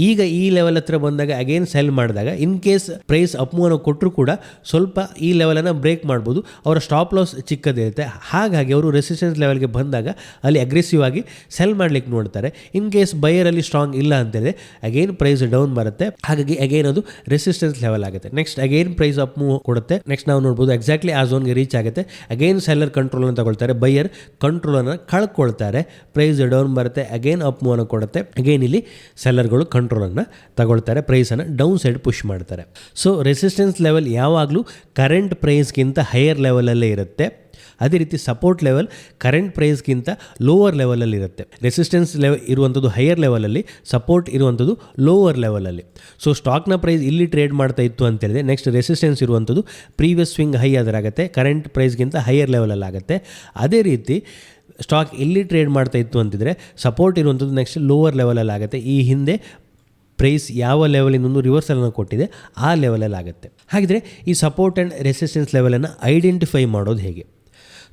ಈಗ ಈ ಲೆವೆಲ್ ಹತ್ರ ಬಂದಾಗ ಅಗೇನ್ ಸೆಲ್ ಮಾಡಿದಾಗ ಇನ್ ಕೇಸ್ ಪ್ರೈಸ್ ಅಪ್ ಮೂವನ್ನು ಕೊಟ್ಟರು ಕೂಡ ಸ್ವಲ್ಪ ಈ ಲೆವೆಲನ್ನು ಬ್ರೇಕ್ ಮಾಡ್ಬೋದು, ಅವರ ಸ್ಟಾಪ್ ಲಾಸ್ ಚಿಕ್ಕದಿರುತ್ತೆ. ಹಾಗಾಗಿ ಅವರು ರೆಸಿಸ್ಟೆನ್ಸ್ ಲೆವೆಲ್ಗೆ ಬಂದಾಗ ಅಲ್ಲಿ ಅಗ್ರೆಸಿವ್ ಆಗಿ ಸೆಲ್ ಮಾಡಲಿಕ್ಕೆ ನೋಡ್ತಾರೆ. ಇನ್ ಕೇಸ್ ಬೈಯರಲ್ಲಿ ಸ್ಟ್ರಾಂಗ್ ಇಲ್ಲ ಅಂತೇಳಿದ್ರೆ ಅಗೇನ್ ಪ್ರೈಸ್ ಡೌನ್ ಬರುತ್ತೆ, ಹಾಗಾಗಿ ಅಗೇನ್ ಅದು ರೆಸಿಸ್ಟೆನ್ಸ್ ಲೆವೆಲ್ ಆಗುತ್ತೆ. Next again price up move ಕೊಡುತ್ತೆ, ನೆಕ್ಸ್ಟ್ ನಾವು ನೋಡ್ಬೋದು ಎಕ್ಸಾಕ್ಟ್ಲಿ ಆ ಝೋನ್ಗೆ ರೀಚ್ ಆಗುತ್ತೆ, ಅಗೇನ್ ಸೆಲ್ಲರ್ ಕಂಟ್ರೋಲನ್ನು ತಗೊಳ್ತಾರೆ, ಬೈಯರ್ ಕಂಟ್ರೋಲನ್ನು ಕಳ್ಕೊಳ್ತಾರೆ, ಪ್ರೈಸ್ ಡೌನ್ ಬರುತ್ತೆ, ಅಗೇನ್ ಅಪ್ ಮೂವನ್ನು ಕೊಡುತ್ತೆ, ಅಗೇನ್ ಇಲ್ಲಿ ಸೆಲ್ಲರ್ಗಳು ಕಂಟ್ರೋಲನ್ನು ತಗೊಳ್ತಾರೆ, ಪ್ರೈಸನ್ನು ಡೌನ್ ಸೈಡ್ ಪುಷ್ ಮಾಡ್ತಾರೆ. ಸೊ ರೆಸಿಸ್ಟೆನ್ಸ್ ಲೆವೆಲ್ ಯಾವಾಗಲೂ ಕರೆಂಟ್ ಪ್ರೈಸ್ಗಿಂತ ಹೈಯರ್ ಲೆವೆಲಲ್ಲೇ ಇರುತ್ತೆ. ಅದೇ ರೀತಿ ಸಪೋರ್ಟ್ ಲೆವೆಲ್ ಕರೆಂಟ್ ಪ್ರೈಸ್ಗಿಂತ ಲೋವರ್ ಲೆವೆಲಲ್ಲಿ ಇರುತ್ತೆ. ರೆಸಿಸ್ಟೆನ್ಸ್ ಲೆವೆಲ್ ಇರುವಂಥದ್ದು ಹೈಯರ್ ಲೆವೆಲಲ್ಲಿ, ಸಪೋರ್ಟ್ ಇರುವಂಥದ್ದು ಲೋವರ್ ಲೆವೆಲಲ್ಲಿ. ಸೊ ಸ್ಟಾಕ್ನ ಪ್ರೈಸ್ ಇಲ್ಲಿ ಟ್ರೇಡ್ ಮಾಡ್ತಾ ಇತ್ತು ಅಂತೇಳಿದ್ರೆ ನೆಕ್ಸ್ಟ್ ರೆಸಿಸ್ಟೆನ್ಸ್ ಇರುವಂಥದ್ದು ಪ್ರೀವಿಯಸ್ ಸ್ವಿಂಗ್ ಹೈ ಅದರಾಗುತ್ತೆ, ಕರೆಂಟ್ ಪ್ರೈಸ್ಗಿಂತ ಹೈಯರ್ ಲೆವೆಲಲ್ಲಿ ಆಗುತ್ತೆ. ಅದೇ ರೀತಿ ಸ್ಟಾಕ್ ಇಲ್ಲಿ ಟ್ರೇಡ್ ಮಾಡ್ತಾ ಇತ್ತು ಅಂತಿದ್ರೆ ಸಪೋರ್ಟ್ ಇರುವಂಥದ್ದು ನೆಕ್ಸ್ಟ್ ಲೋವರ್ ಲೆವೆಲಲ್ಲಿ ಆಗುತ್ತೆ. ಈ ಹಿಂದೆ ಪ್ರೈಸ್ ಯಾವ ಲೆವೆಲಿಂದೊಂದು ರಿವರ್ಸಲನ್ನು ಕೊಟ್ಟಿದೆ ಆ ಲೆವೆಲಲ್ಲಿ ಆಗುತ್ತೆ. ಹಾಗಿದ್ರೆ ಈ ಸಪೋರ್ಟ್ ಆ್ಯಂಡ್ ರೆಸಿಸ್ಟೆನ್ಸ್ ಲೆವೆಲನ್ನು ಐಡೆಂಟಿಫೈ ಮಾಡೋದು ಹೇಗೆ?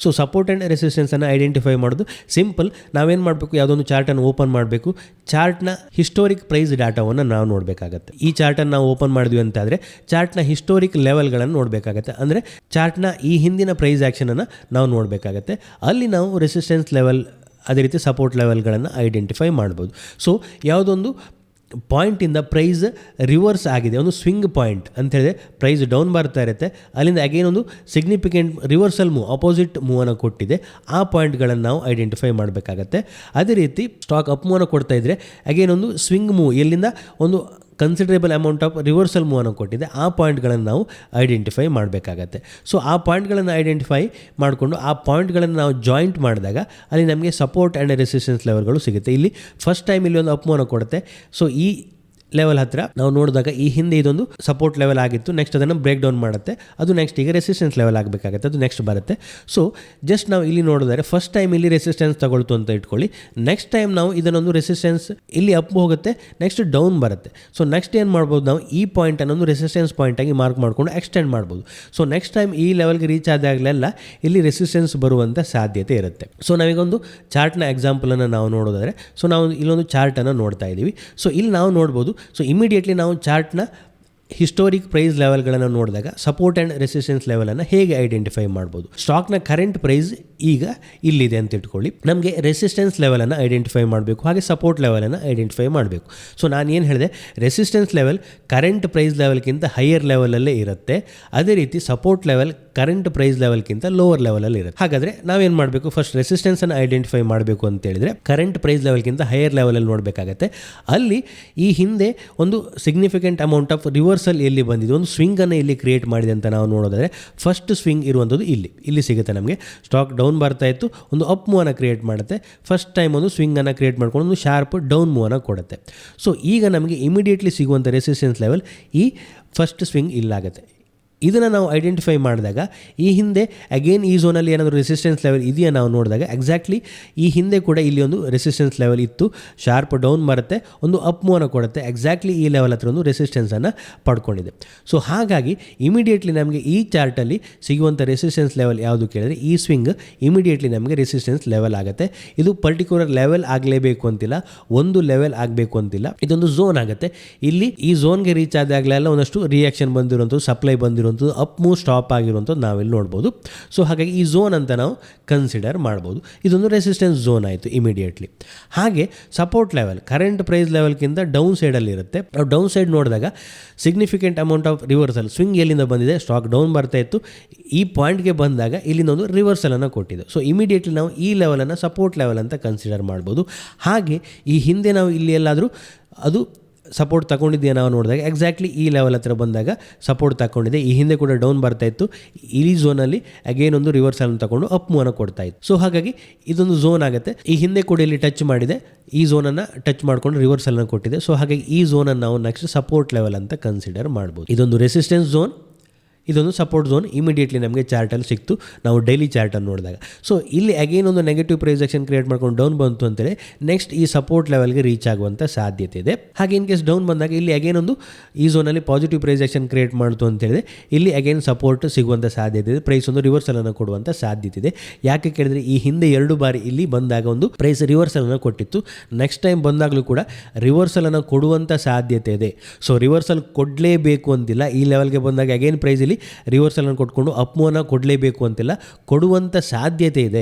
ಸೊ ಸಪೋರ್ಟ್ ಆ್ಯಂಡ್ ರೆಸಿಸ್ಟೆನ್ಸನ್ನು ಐಡೆಂಟಿಫೈ ಮಾಡೋದು ಸಿಂಪಲ್. ನಾವೇನು ಮಾಡಬೇಕು, ಯಾವುದೊಂದು ಚಾರ್ಟನ್ನು ಓಪನ್ ಮಾಡಬೇಕು, ಚಾರ್ಟ್ನ ಹಿಸ್ಟೋರಿಕ್ ಪ್ರೈಸ್ ಡಾಟಾವನ್ನು ನಾವು ನೋಡಬೇಕಾಗತ್ತೆ. ಈ ಚಾರ್ಟನ್ನು ನಾವು ಓಪನ್ ಮಾಡಿದ್ವಿ ಅಂತಾದರೆ ಚಾರ್ಟ್ನ ಹಿಸ್ಟೋರಿಕ್ ಲೆವೆಲ್ಗಳನ್ನು ನೋಡಬೇಕಾಗತ್ತೆ. ಅಂದರೆ ಚಾರ್ಟ್ನ ಈ ಹಿಂದಿನ ಪ್ರೈಸ್ ಆ್ಯಕ್ಷನನ್ನು ನಾವು ನೋಡಬೇಕಾಗತ್ತೆ. ಅಲ್ಲಿ ನಾವು ರೆಸಿಸ್ಟೆನ್ಸ್ ಲೆವೆಲ್ ಅದೇ ರೀತಿ ಸಪೋರ್ಟ್ ಲೆವೆಲ್ಗಳನ್ನು ಐಡೆಂಟಿಫೈ ಮಾಡ್ಬೋದು. ಸೊ ಯಾವುದೊಂದು ಪಾಯಿಂಟಿಂದ ಪ್ರೈಸ್ ರಿವರ್ಸ್ ಆಗಿದೆ, ಒಂದು ಸ್ವಿಂಗ್ ಪಾಯಿಂಟ್ ಅಂತ ಹೇಳಿದ್ರೆ ಪ್ರೈಸ್ ಡೌನ್ ಬರ್ತಾ ಇರುತ್ತೆ, ಅಲ್ಲಿಂದ ಅಗೇನ್ ಒಂದು ಸಿಗ್ನಿಫಿಕೆಂಟ್ ರಿವರ್ಸಲ್ ಮೂವ್, ಅಪೋಸಿಟ್ ಮೂವನ್ನು ಕೊಟ್ಟಿದೆ, ಆ ಪಾಯಿಂಟ್ಗಳನ್ನು ನಾವು ಐಡೆಂಟಿಫೈ ಮಾಡಬೇಕಾಗತ್ತೆ. ಅದೇ ರೀತಿ ಸ್ಟಾಕ್ ಅಪ್ ಮೂವನ್ನು ಕೊಡ್ತಾ ಇದ್ದರೆ ಅಗೇನ್ ಒಂದು ಸ್ವಿಂಗ್ ಮೂವ್, ಎಲ್ಲಿಂದ ಒಂದು ಕನ್ಸಿಡರೇಬಲ್ ಅಮೌಂಟ್ ಆಫ್ ರಿವರ್ಸಲ್ ಮೂವನ್ನು ಕೊಟ್ಟಿದೆ, ಆ ಪಾಯಿಂಟ್ಗಳನ್ನು ನಾವು ಐಡೆಂಟಿಫೈ ಮಾಡಬೇಕಾಗತ್ತೆ. ಸೊ ಆ ಪಾಯಿಂಟ್ಗಳನ್ನು ಐಡೆಂಟಿಫೈ ಮಾಡಿಕೊಂಡು ಆ ಪಾಯಿಂಟ್ಗಳನ್ನು ನಾವು ಜಾಯಿಂಟ್ ಮಾಡಿದಾಗ ಅಲ್ಲಿ ನಮಗೆ ಸಪೋರ್ಟ್ ಆ್ಯಂಡ್ ರೆಸಿಸ್ಟೆನ್ಸ್ ಲೆವೆಲ್ಗಳು ಸಿಗುತ್ತೆ. ಇಲ್ಲಿ ಫಸ್ಟ್ ಟೈಮ್ ಇಲ್ಲಿ ಒಂದು ಅಪ್ ಮೂವನ್ನು ಕೊಡುತ್ತೆ. ಸೊ ಈ ಲೆವೆಲ್ ಹತ್ತಿರ ನಾವು ನೋಡಿದಾಗ ಈ ಹಿಂದೆ ಇದೊಂದು ಸಪೋರ್ಟ್ ಲೆವೆಲ್ ಆಗಿತ್ತು, ನೆಕ್ಸ್ಟ್ ಅದನ್ನು ಬ್ರೇಕ್ ಡೌನ್ ಮಾಡುತ್ತೆ, ಅದು ನೆಕ್ಸ್ಟ್ ಈಗ ರೆಸಿಸ್ಟೆನ್ಸ್ ಲೆವೆಲ್ ಆಗಬೇಕಾಗುತ್ತೆ, ಅದು ನೆಕ್ಸ್ಟ್ ಬರುತ್ತೆ. ಸೊ ಜಸ್ಟ್ ನಾವು ಇಲ್ಲಿ ನೋಡಿದರೆ ಫಸ್ಟ್ ಟೈಮ್ ಇಲ್ಲಿ ರೆಸಿಸ್ಟೆನ್ಸ್ ತಗೊಳ್ತು ಅಂತ ಇಟ್ಕೊಳ್ಳಿ, ನೆಕ್ಸ್ಟ್ ಟೈಮ್ ನಾವು ಇದನ್ನೊಂದು ರೆಸಿಸ್ಟೆನ್ಸ್ ಇಲ್ಲಿ ಅಪ್ ಹೋಗುತ್ತೆ, ನೆಕ್ಸ್ಟ್ ಡೌನ್ ಬರುತ್ತೆ. ಸೊ ನೆಕ್ಸ್ಟ್ ಏನು ಮಾಡ್ಬೋದು, ನಾವು ಈ ಪಾಯಿಂಟನ್ನು ಒಂದು ರೆಸಿಸ್ಟೆನ್ಸ್ ಪಾಯಿಂಟಾಗಿ ಮಾರ್ಕ್ ಮಾಡಿಕೊಂಡು ಎಕ್ಸ್ಟೆಂಡ್ ಮಾಡ್ಬೋದು. ಸೊ ನೆಕ್ಸ್ಟ್ ಟೈಮ್ ಈ ಲೆವೆಲ್ಗೆ ರೀಚ್ ಆದಾಗಲೆಲ್ಲ ಇಲ್ಲಿ ರೆಸಿಸ್ಟೆನ್ಸ್ ಬರುವಂಥ ಸಾಧ್ಯತೆ ಇರುತ್ತೆ. ಸೊ ನಾವೀಗೊಂದು ಚಾರ್ಟ್ನ ಎಕ್ಸಾಂಪಲನ್ನು ನಾವು ನೋಡೋದಾದರೆ, ಸೊ ನಾವು ಇಲ್ಲೊಂದು ಚಾರ್ಟನ್ನು ನೋಡ್ತಾ ಇದ್ದೀವಿ. ಸೊ ಇಲ್ಲಿ ನಾವು ನೋಡ್ಬೋದು, ಸೊ ಇಮಿಡಿಯೇಟ್ಲಿ ನಾವು ಚಾರ್ಟ್ನ ಹಿಸ್ಟೋರಿಕ್ ಪ್ರೈಸ್ ಲೆವೆಲ್ಗಳನ್ನು ನೋಡಿದಾಗ ಸಪೋರ್ಟ್ ಆ್ಯಂಡ್ ರೆಸಿಸ್ಟೆನ್ಸ್ ಲೆವೆಲನ್ನು ಹೇಗೆ ಐಡೆಂಟಿಫೈ ಮಾಡ್ಬೋದು. ಸ್ಟಾಕ್ನ ಕರೆಂಟ್ ಪ್ರೈಸ್ ಈಗ ಇಲ್ಲಿದೆ ಅಂತ ಇಟ್ಕೊಳ್ಳಿ, ನಮಗೆ ರೆಸಿಸ್ಟೆನ್ಸ್ ಲೆವೆಲನ್ನು ಐಡೆಂಟಿಫೈ ಮಾಡಬೇಕು, ಹಾಗೆ ಸಪೋರ್ಟ್ ಲೆವೆಲನ್ನು ಐಡೆಂಟಿಫೈ ಮಾಡಬೇಕು. ಸೊ ನಾನು ಏನು ಹೇಳಿದೆ, ರೆಸಿಸ್ಟೆನ್ಸ್ ಲೆವೆಲ್ ಕರೆಂಟ್ ಪ್ರೈಸ್ ಲೆವೆಲ್ಗಿಂತ ಹೈಯರ್ ಲೆವೆಲಲ್ಲೇ ಇರುತ್ತೆ, ಅದೇ ರೀತಿ ಸಪೋರ್ಟ್ ಲೆವೆಲ್ ಕರೆಂಟ್ ಪ್ರೈಸ್ ಲೆವೆಲ್ಗಿಂತ ಲೋವರ್ ಲೆವೆಲಲ್ಲಿ ಇರುತ್ತೆ. ಹಾಗಾದರೆ ನಾವೇನು ಮಾಡಬೇಕು, ಫಸ್ಟ್ ರೆಸಿಸ್ಟೆನ್ಸನ್ನು ಐಡೆಂಟಿಫೈ ಮಾಡಬೇಕು ಅಂತ ಹೇಳಿದರೆ ಕರೆಂಟ್ ಪ್ರೈಸ್ ಲೆವೆಲ್ಗಿಂತ ಹೈಯರ್ ಲೆವೆಲಲ್ಲಿ ನೋಡಬೇಕಾಗತ್ತೆ. ಅಲ್ಲಿ ಈ ಹಿಂದೆ ಒಂದು ಸಿಗ್ನಿಫಿಕೆಂಟ್ ಅಮೌಂಟ್ ಆಫ್ ರಿವರ್ಸಲ್ ಎಲ್ಲಿ ಬಂದಿದೆ, ಒಂದು ಸ್ವಿಂಗನ್ನು ಇಲ್ಲಿ ಕ್ರಿಯೇಟ್ ಮಾಡಿದೆ ಅಂತ ನಾವು ನೋಡೋದಾದರೆ ಫಸ್ಟ್ ಸ್ವಿಂಗ್ ಇರುವಂಥದ್ದು ಇಲ್ಲಿ ಸಿಗುತ್ತೆ ನಮಗೆ. ಸ್ಟಾಕ್ ಡೌನ್ ಬರ್ತಾ ಇತ್ತು, ಒಂದು ಅಪ್ ಮೂವನ್ನು ಕ್ರಿಯೇಟ್ ಮಾಡುತ್ತೆ, ಫಸ್ಟ್ ಟೈಮ್ ಒಂದು ಸ್ವಿಂಗನ್ನು ಕ್ರಿಯೇಟ್ ಮಾಡ್ಕೊಂಡು ಒಂದು ಶಾರ್ಪ್ ಡೌನ್ ಮೂವನ್ನು ಕೊಡುತ್ತೆ. ಸೊ ಈಗ ನಮಗೆ ಇಮಿಡಿಯೇಟ್ಲಿ ಸಿಗುವಂಥ ರೆಸಿಸ್ಟೆನ್ಸ್ ಲೆವೆಲ್ ಈ ಫಸ್ಟ್ ಸ್ವಿಂಗ್ ಇಲ್ಲಾಗುತ್ತೆ. ಇದನ್ನು ನಾವು ಐಡೆಂಟಿಫೈ ಮಾಡಿದಾಗ ಈ ಹಿಂದೆ ಅಗೇನ್ ಈ ಝೋನಲ್ಲಿ ಏನಾದರೂ ರೆಸಿಸ್ಟೆನ್ಸ್ ಲೆವೆಲ್ ಇದೆಯಾ ನಾವು ನೋಡಿದಾಗ ಎಕ್ಸಾಕ್ಟ್ಲಿ ಈ ಹಿಂದೆ ಕೂಡ ಇಲ್ಲಿ ಒಂದು ರೆಸಿಸ್ಟೆನ್ಸ್ ಲೆವೆಲ್ ಇತ್ತು, ಶಾರ್ಪ್ ಡೌನ್ ಬರುತ್ತೆ, ಒಂದು ಅಪ್ ಮೂವನ್ನು ಕೊಡುತ್ತೆ, ಎಕ್ಸಾಕ್ಟ್ಲಿ ಈ ಲೆವೆಲ್ ಹತ್ರ ಒಂದು ರೆಸಿಸ್ಟೆನ್ಸನ್ನು ಪಡ್ಕೊಂಡಿದೆ. ಸೊ ಹಾಗಾಗಿ ಇಮಿಡಿಯೇಟ್ಲಿ ನಮಗೆ ಈ ಚಾರ್ಟಲ್ಲಿ ಸಿಗುವಂಥ ರೆಸಿಸ್ಟೆನ್ಸ್ ಲೆವೆಲ್ ಯಾವುದು ಕೇಳಿದರೆ ಈ ಸ್ವಿಂಗ್ ಇಮಿಡಿಯೇಟ್ಲಿ ನಮಗೆ ರೆಸಿಸ್ಟೆನ್ಸ್ ಲೆವೆಲ್ ಆಗುತ್ತೆ. ಇದು ಪರ್ಟಿಕ್ಯುಲರ್ ಲೆವೆಲ್ ಆಗಲೇಬೇಕು ಅಂತಿಲ್ಲ, ಒಂದು ಲೆವೆಲ್ ಆಗಬೇಕು ಅಂತಿಲ್ಲ, ಇದೊಂದು ಝೋನ್ ಆಗುತ್ತೆ. ಇಲ್ಲಿ ಈ ಝೋನ್ಗೆ ರೀಚ್ ಆದಾಗಲೆಲ್ಲ ಒಂದಷ್ಟು ರಿಯಾಕ್ಷನ್ ಬಂದಿರುವಂಥದ್ದು, ಸಪ್ಲೈ ಬಂದಿರುವಂಥದ್ದು, ಅಪ್ ಮೂವ್ ಸ್ಟಾಪ್ ಆಗಿರುವಂಥದ್ದು ನಾವಿಲ್ಲಿ ನೋಡ್ಬೋದು. ಸೊ ಹಾಗಾಗಿ ಈ ಝೋನ್ ಅಂತ ನಾವು ಕನ್ಸಿಡರ್ ಮಾಡ್ಬೋದು. ಇದೊಂದು ರೆಸಿಸ್ಟೆನ್ಸ್ ಝೋನ್ ಆಯಿತು ಇಮಿಡಿಯೇಟ್ಲಿ. ಹಾಗೆ ಸಪೋರ್ಟ್ ಲೆವೆಲ್ ಕರೆಂಟ್ ಪ್ರೈಸ್ ಲೆವೆಲ್ಗಿಂತ ಡೌನ್ ಸೈಡಲ್ಲಿ ಇರುತ್ತೆ. ನಾವು ಡೌನ್ ಸೈಡ್ ನೋಡಿದಾಗ significant amount of reversal, swing ಎಲ್ಲಿಂದ ಬಂದಿದೆ, ಸ್ಟಾಕ್ ಡೌನ್ ಬರ್ತಾ ಇತ್ತು, ಈ ಪಾಯಿಂಟ್ಗೆ ಬಂದಾಗ ಇಲ್ಲಿಂದ ಒಂದು ರಿವರ್ಸಲನ್ನು ಕೊಟ್ಟಿದೆ. ಸೊ ಇಮಿಡಿಯೇಟ್ಲಿ ನಾವು ಈ ಲೆವೆಲನ್ನು ಸಪೋರ್ಟ್ ಲೆವೆಲ್ ಅಂತ ಕನ್ಸಿಡರ್ ಮಾಡ್ಬೋದು. ಹಾಗೆ ಈ ಹಿಂದೆ ನಾವು ಇಲ್ಲಿ ಎಲ್ಲಾದರೂ ಅದು ಸಪೋರ್ಟ್ ತಗೊಂಡಿದೆಯಾ ನಾವು ನೋಡಿದಾಗ ಎಕ್ಸಾಕ್ಟ್ಲಿ ಈ ಲೆವೆಲ್ ಹತ್ರ ಬಂದಾಗ ಸಪೋರ್ಟ್ ತಗೊಂಡಿದೆ, ಈ ಹಿಂದೆ ಕೂಡ ಡೌನ್ ಬರ್ತಾ ಇತ್ತು, ಈ ಝೋನಲ್ಲಿ ಅಗೇನ್ ಒಂದು ರಿವರ್ಸಲ್ ತಗೊಂಡು ಅಪ್ ಮೂವನ್ನು ಕೊಡ್ತಾ ಇತ್ತು. ಸೊ ಹಾಗಾಗಿ ಇದೊಂದು ಝೋನ್ ಆಗುತ್ತೆ. ಈ ಹಿಂದೆ ಕೂಡ ಇಲ್ಲಿ ಟಚ್ ಮಾಡಿದೆ, ಈ ಝೋನನ್ನು ಟಚ್ ಮಾಡಿಕೊಂಡು ರಿವರ್ಸಲನ್ನು ಕೊಟ್ಟಿದೆ. ಸೊ ಹಾಗಾಗಿ ಈ ಝೋನನ್ನು ನಾವು ನೆಕ್ಸ್ಟ್ ಸಪೋರ್ಟ್ ಲೆವೆಲ್ ಅಂತ ಕನ್ಸಿಡರ್ ಮಾಡ್ಬೋದು. ಇದೊಂದು ರೆಸಿಸ್ಟೆನ್ಸ್ ಝೋನ್, ಇದೊಂದು ಸಪೋರ್ಟ್ ಝೋನ್ ಇಮಿಡಿಯೇಟ್ಲಿ ನಮಗೆ ಚಾರ್ಟಲ್ಲಿ ಸಿಕ್ತು ನಾವು ಡೈಲಿ ಚಾರ್ಟನ್ನು ನೋಡಿದಾಗ. ಸೊ ಇಲ್ಲಿ ಅಗೇನ್ ಒಂದು ನೆಗೆಟಿವ್ ಪ್ರೈಸ್ ಆಕ್ಷನ್ ಕ್ರಿಯೇಟ್ ಮಾಡ್ಕೊಂಡು ಡೌನ್ ಬಂತು ಅಂತೇಳಿ ನೆಕ್ಸ್ಟ್ ಈ ಸಪೋರ್ಟ್ ಲೆವೆಲ್ಗೆ ರೀಚ್ ಆಗುವಂಥ ಸಾಧ್ಯತೆ ಇದೆ. ಹಾಗೆ ಇನ್ ಕೇಸ್ ಡೌನ್ ಬಂದಾಗ ಇಲ್ಲಿ ಅಗೇನ್ ಒಂದು ಈ ಝೋನಲ್ಲಿ ಪಾಸಿಟಿವ್ ಪ್ರೈಸ್ ಆಕ್ಷನ್ ಕ್ರಿಯೇಟ್ ಮಾಡ್ತು ಅಂತೇಳಿದ್ರೆ ಇಲ್ಲಿ ಅಗೇನ್ ಸಪೋರ್ಟ್ ಸಿಗುವಂಥ ಸಾಧ್ಯತೆ ಇದೆ, ಪ್ರೈಸ್ ಒಂದು ರಿವರ್ಸಲನ್ನು ಕೊಡುವಂಥ ಸಾಧ್ಯತೆ ಇದೆ. ಯಾಕೆ ಕೇಳಿದ್ರೆ ಈ ಹಿಂದೆ 2 ಬಾರಿ ಇಲ್ಲಿ ಬಂದಾಗ ಒಂದು ಪ್ರೈಸ್ ರಿವರ್ಸಲನ್ನು ಕೊಟ್ಟಿತ್ತು, ನೆಕ್ಸ್ಟ್ ಟೈಮ್ ಬಂದಾಗಲೂ ಕೂಡ ರಿವರ್ಸಲನ್ನು ಕೊಡುವಂಥ ಸಾಧ್ಯತೆ ಇದೆ. ಸೊ ರಿವರ್ಸಲ್ ಕೊಡಲೇಬೇಕು ಅಂತಿಲ್ಲ, ಈ ಲೆವೆಲ್ಗೆ ಬಂದಾಗ ಅಗೇನ್ ಪ್ರೈಸ್ ಇಲ್ಲಿ ರಿವರ್ಸಲನ್ನು ಕೊಟ್ಕೊಂಡು ಅಪ್ ಮೂವನ್ನು ಕೊಡಲೇಬೇಕು ಅಂತಿಲ್ಲ, ಕೊಡುವಂಥ ಸಾಧ್ಯತೆ ಇದೆ.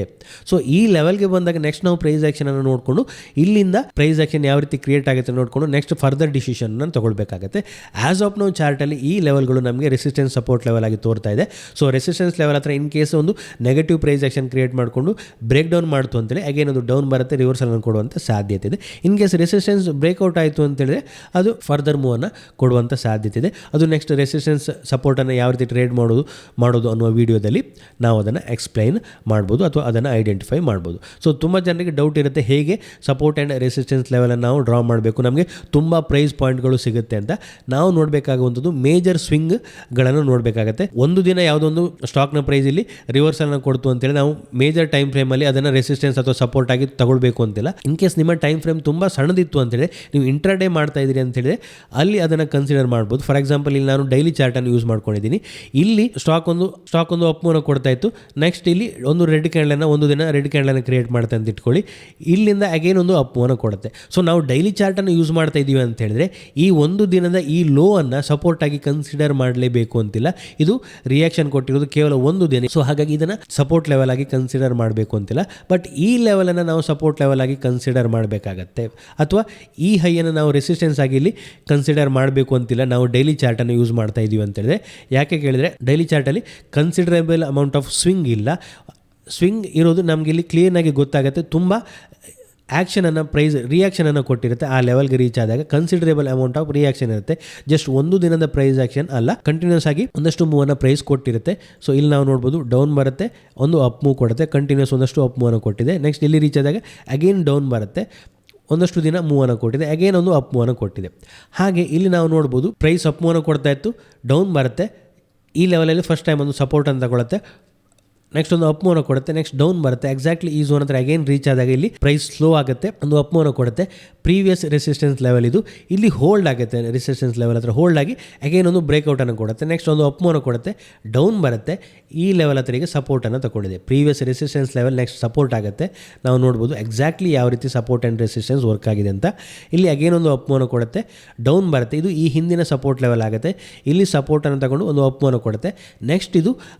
ಸೊ ಈ ಲೆವೆಲ್ಗೆ ಬಂದಾಗ ನೆಕ್ಸ್ಟ್ ನಾವು ಪ್ರೈಸ್ ಆ್ಯಕ್ಷನನ್ನು ನೋಡಿಕೊಂಡು ಇಲ್ಲಿಂದ ಪ್ರೈಸ್ ಆ್ಯಕ್ಷನ್ ಯಾವ ರೀತಿ ಕ್ರಿಯೇಟ್ ಆಗುತ್ತೆ ನೋಡಿಕೊಂಡು ನೆಕ್ಸ್ಟ್ ಫರ್ದರ್ ಡಿಸಿಷನ್ನ ತಗೊಳ್ಬೇಕಾಗುತ್ತೆ. ಆ್ಯಸ್ ಆಫ್ ನಾವು ಚಾರ್ಟಲ್ಲಿ ಈ ಲೆವೆಲ್ಗಳು ನಮಗೆ ರೆಸಿಸ್ಟೆನ್ಸ್ ಸಪೋರ್ಟ್ ಲೆವೆಲ್ ಆಗಿ ತೋರ್ತಾ ಇದೆ. ಸೊ ರೆಸಿಸ್ಟೆನ್ಸ್ ಲೆವೆಲ್ ಹತ್ರ ಇನ್ ಕೇಸ್ ಒಂದು ನೆಗೆಟಿವ್ ಪ್ರೈಸ್ ಆ್ಯಕ್ಷನ್ ಕ್ರಿಯೇಟ್ ಮಾಡಿಕೊಂಡು ಬ್ರೇಕ್ ಡೌನ್ ಮಾಡ್ತು ಅಂತೇಳಿ ಅಗೇನ್ ಒಂದು ಡೌನ್ ಬರುತ್ತೆ, ರಿವರ್ಸಲನ್ನು ಕೊಡುವಂಥ ಸಾಧ್ಯತೆ ಇದೆ. ಇನ್ ಕೇಸ್ ರೆಸಿಸ್ಟೆನ್ಸ್ ಬ್ರೇಕ್ಔಟ್ ಆಯಿತು ಅಂತೇಳಿದ್ರೆ ಅದು ಫರ್ದರ್ ಮೂವನ್ನು ಕೊಡುವಂಥ ಸಾಧ್ಯತೆ ಇದೆ. ಅದು ನೆಕ್ಸ್ಟ್ ರೆಸಿಸ್ಟೆನ್ಸ್ ಸಪೋರ್ಟನ್ನು ಯಾವ ರೀತಿ ಟ್ರೇಡ್ ಮಾಡೋದು ಅನ್ನುವ ವಿಡಿಯೋದಲ್ಲಿ ನಾವು ಅದನ್ನು ಎಕ್ಸ್ಪ್ಲೈನ್ ಮಾಡ್ಬೋದು ಅಥವಾ ಅದನ್ನು ಐಡೆಂಟಿಫೈ ಮಾಡ್ಬೋದು. ಸೊ ತುಂಬ ಜನರಿಗೆ ಡೌಟ್ ಇರುತ್ತೆ ಹೇಗೆ ಸಪೋರ್ಟ್ ಆ್ಯಂಡ್ ರೆಸಿಸ್ಟೆನ್ಸ್ ಲೆವೆಲನ್ನು ನಾವು ಡ್ರಾ ಮಾಡಬೇಕು, ನಮಗೆ ತುಂಬ ಪ್ರೈಸ್ ಪಾಯಿಂಟ್ಗಳು ಸಿಗುತ್ತೆ ಅಂತ. ನಾವು ನೋಡಬೇಕಾಗುವಂಥದ್ದು ಮೇಜರ್ ಸ್ವಿಂಗ್ಗಳನ್ನು ನೋಡಬೇಕಾಗತ್ತೆ. ಒಂದು ದಿನ ಯಾವುದೊಂದು ಸ್ಟಾಕ್ನ ಪ್ರೈಸ್ ಇಲ್ಲಿ ರಿವರ್ಸಲ್ನ ಕೊಡ್ತು ಅಂತೇಳಿ ನಾವು ಮೇಜರ್ ಟೈಮ್ ಫ್ರೇಮಲ್ಲಿ ಅದನ್ನು ರೆಸಿಸ್ಟೆನ್ಸ್ ಅಥವಾ ಸಪೋರ್ಟ್ ಆಗಿ ತಗೊಳ್ಬೇಕು ಅಂತಿಲ್ಲ. ಇನ್ ಕೇಸ್ ನಿಮ್ಮ ಟೈಮ್ ಫ್ರೇಮ್ ತುಂಬ ಸಣ್ಣದಿತ್ತು ಅಂತೇಳಿ ನೀವು ಇಂಟ್ರಾಡೇ ಮಾಡ್ತಾ ಇದ್ದೀರಿ ಅಂತೇಳಿದ್ರೆ ಅಲ್ಲಿ ಅದನ್ನು ಕನ್ಸಿಡರ್ ಮಾಡ್ಬೋದು. ಫಾರ್ ಎಕ್ಸಾಂಪಲ್ ಇಲ್ಲಿ ನಾನು ಡೈಲಿ ಚಾರ್ಟನ್ನು ಯೂಸ್ ಮಾಡ್ಕೊಂಡಿದ್ದೀನಿ, ಇಲ್ಲಿ ಸ್ಟಾಕ್ ಒಂದು ಅಪ್ ಮೂವ್ನ ಕೊಡ್ತಾ ಇತ್ತು. ನೆಕ್ಸ್ಟ್ ಇಲ್ಲಿ ಒಂದು ರೆಡ್ ಕ್ಯಾಂಡಲನ್ನು ಒಂದು ದಿನ ರೆಡ್ ಕ್ಯಾಂಡಲನ್ನು ಕ್ರಿಯೇಟ್ ಮಾಡುತ್ತೆ ಅಂತ ಇಟ್ಕೊಳ್ಳಿ. ಇಲ್ಲಿಂದ ಅಗೇನ್ ಒಂದು ಅಪ್ ಮೂವ್ನ ಕೊಡುತ್ತೆ. ಸೊ ನಾವು ಡೈಲಿ ಚಾರ್ಟನ್ನು ಯೂಸ್ ಮಾಡ್ತಾ ಇದ್ದೀವಿ ಅಂತ ಹೇಳಿದ್ರೆ ಈ ಒಂದು ದಿನದ ಈ ಲೋ ಅನ್ನು ಸಪೋರ್ಟ್ ಆಗಿ ಕನ್ಸಿಡರ್ ಮಾಡಲೇಬೇಕು ಅಂತಿಲ್ಲ. ಇದು ರಿಯಾಕ್ಷನ್ ಕೊಟ್ಟಿರೋದು ಕೇವಲ ಒಂದು ದಿನ. ಸೊ ಹಾಗಾಗಿ ಇದನ್ನು ಸಪೋರ್ಟ್ ಲೆವೆಲ್ ಆಗಿ ಕನ್ಸಿಡರ್ ಮಾಡಬೇಕು ಅಂತಿಲ್ಲ. ಬಟ್ ಈ ಲೆವೆಲನ್ನು ನಾವು ಸಪೋರ್ಟ್ ಲೆವೆಲ್ ಆಗಿ ಕನ್ಸಿಡರ್ ಮಾಡಬೇಕಾಗತ್ತೆ, ಅಥವಾ ಈ ಹೈಯನ್ನು ನಾವು ರೆಸಿಸ್ಟೆನ್ಸ್ ಆಗಿ ಇಲ್ಲಿ ಕನ್ಸಿಡರ್ ಮಾಡಬೇಕು ಅಂತಿಲ್ಲ. ನಾವು ಡೈಲಿ ಚಾರ್ಟನ್ನು ಯೂಸ್ ಮಾಡ್ತಾ ಇದ್ದೀವಿ ಅಂತ ಹೇಳಿದ್ರೆ, ಯಾಕೆ ಕೇಳಿದರೆ ಡೈಲಿ ಚಾರ್ಟಲ್ಲಿ ಕನ್ಸಿಡರೇಬಲ್ ಅಮೌಂಟ್ ಆಫ್ ಸ್ವಿಂಗ್ ಇಲ್ಲ. ಸ್ವಿಂಗ್ ಇರೋದು ನಮಗೆ ಇಲ್ಲಿ ಕ್ಲಿಯರ್ನಾಗಿ ಗೊತ್ತಾಗುತ್ತೆ. ತುಂಬ ಆ್ಯಕ್ಷನನ್ನು ರಿಯಾಕ್ಷನನ್ನು ಕೊಟ್ಟಿರುತ್ತೆ. ಆ ಲೆವೆಲ್ಗೆ ರೀಚ್ ಆದಾಗ ಕನ್ಸಿಡರೇಬಲ್ ಅಮೌಂಟ್ ಆಫ್ ರಿಯಾಕ್ಷನ್ ಇರುತ್ತೆ. ಜಸ್ಟ್ ಒಂದು ದಿನದ ಪ್ರೈಸ್ ಆ್ಯಕ್ಷನ್ ಅಲ್ಲ, ಕಂಟಿನ್ಯೂಸ್ ಆಗಿ ಒಂದಷ್ಟು ಮೂವನ್ನು ಪ್ರೈಸ್ ಕೊಟ್ಟಿರುತ್ತೆ. ಸೊ ಇಲ್ಲಿ ನಾವು ನೋಡ್ಬೋದು ಡೌನ್ ಬರುತ್ತೆ, ಒಂದು ಅಪ್ ಮೂವ್ ಕೊಡುತ್ತೆ, ಕಂಟಿನ್ಯೂಸ್ ಒಂದಷ್ಟು ಅಪ್ ಮೂವನ್ನು ಕೊಟ್ಟಿದೆ. ನೆಕ್ಸ್ಟ್ ಇಲ್ಲಿ ರೀಚ್ ಆದಾಗ ಅಗೇನ್ ಡೌನ್ ಬರುತ್ತೆ, ಒಂದಷ್ಟು ದಿನ ಮೂವನ್ನು ಕೊಟ್ಟಿದೆ, ಅಗೇನ್ ಒಂದು ಅಪ್ ಮೂವನ್ನು ಕೊಟ್ಟಿದೆ. ಹಾಗೆ ಇಲ್ಲಿ ನಾವು ನೋಡ್ಬೋದು ಪ್ರೈಸ್ ಅಪ್ ಮೂವನ್ನು ಕೊಡ್ತಾ ಇತ್ತು, ಡೌನ್ ಬರುತ್ತೆ, ಈ ಲೆವೆಲಲ್ಲಿ ಫಸ್ಟ್ ಟೈಮ್ ಒಂದು ಸಪೋರ್ಟ್ ಅಂತ ತಗೊಳುತ್ತೆ, ನೆಕ್ಸ್ಟ್ ಒಂದು ಅಪ್ ಮೂವ್ನ ಕೊಡುತ್ತೆ, ನೆಕ್ಸ್ಟ್ ಡೌನ್ ಬರುತ್ತೆ. ಎಕ್ಸಾಕ್ಟ್ಲಿ ಈ ಝೋನ್ ಹತ್ರ ಅಗೇನ್ ರೀಚ್ ಆದಾಗ ಇಲ್ಲಿ ಪ್ರೈಸ್ ಸ್ಲೋ ಆಗುತ್ತೆ, ಒಂದು ಅಪ್ ಮೂವ್ನ ಕೊಡುತ್ತೆ. ಪ್ರೀವಿಯಸ್ ರೆಸಿಸ್ಟೆನ್ಸ್ ಲೆವೆಲ್ ಇದು, ಇಲ್ಲಿ ಹೋಲ್ಡ್ ಆಗುತ್ತೆ, ರೆಸಿಸ್ಟೆನ್ಸ್ ಲೆವೆಲ್ ಹತ್ರ ಹೋಲ್ಡ್ ಆಗಿ ಅಗೇನ್ ಒಂದು ಬ್ರೇಕ್ಔಟನ್ನು ಕೊಡುತ್ತೆ. ನೆಕ್ಸ್ಟ್ ಒಂದು ಅಪ್ ಮೂವ್ನ ಕೊಡುತ್ತೆ, ಡೌನ್ ಬರುತ್ತೆ, ಈ ಲೆವೆಲ್ ಹತ್ರ ಈಗ ಸಪೋರ್ಟನ್ನು ತಗೊಂಡಿದೆ. Previous resistance level next support ಆಗುತ್ತೆ. ನಾವು ನೋಡ್ಬೋದು ಎಕ್ಸಾಕ್ಟ್ಲಿ ಯಾವ ರೀತಿ ಸಪೋರ್ಟ್ ಆ್ಯಂಡ್ ರೆಸಿಸ್ಟೆನ್ಸ್ ವರ್ಕ್ ಆಗಿದೆ ಅಂತ. ಇಲ್ಲಿ ಅಗೇನ್ ಒಂದು ಅಪ್ ಮೂವ್ನ ಕೊಡುತ್ತೆ, ಡೌನ್ ಬರುತ್ತೆ, ಇದು ಈ ಹಿಂದಿನ ಸಪೋರ್ಟ್ ಲೆವೆಲ್ ಆಗುತ್ತೆ. ಇಲ್ಲಿ ಸಪೋರ್ಟನ್ನು ತಗೊಂಡು ಒಂದು ಅಪ್ ಮೂವ್ನ ಕೊಡುತ್ತೆ. ನೆಕ್ಸ್ಟ್ ಇದು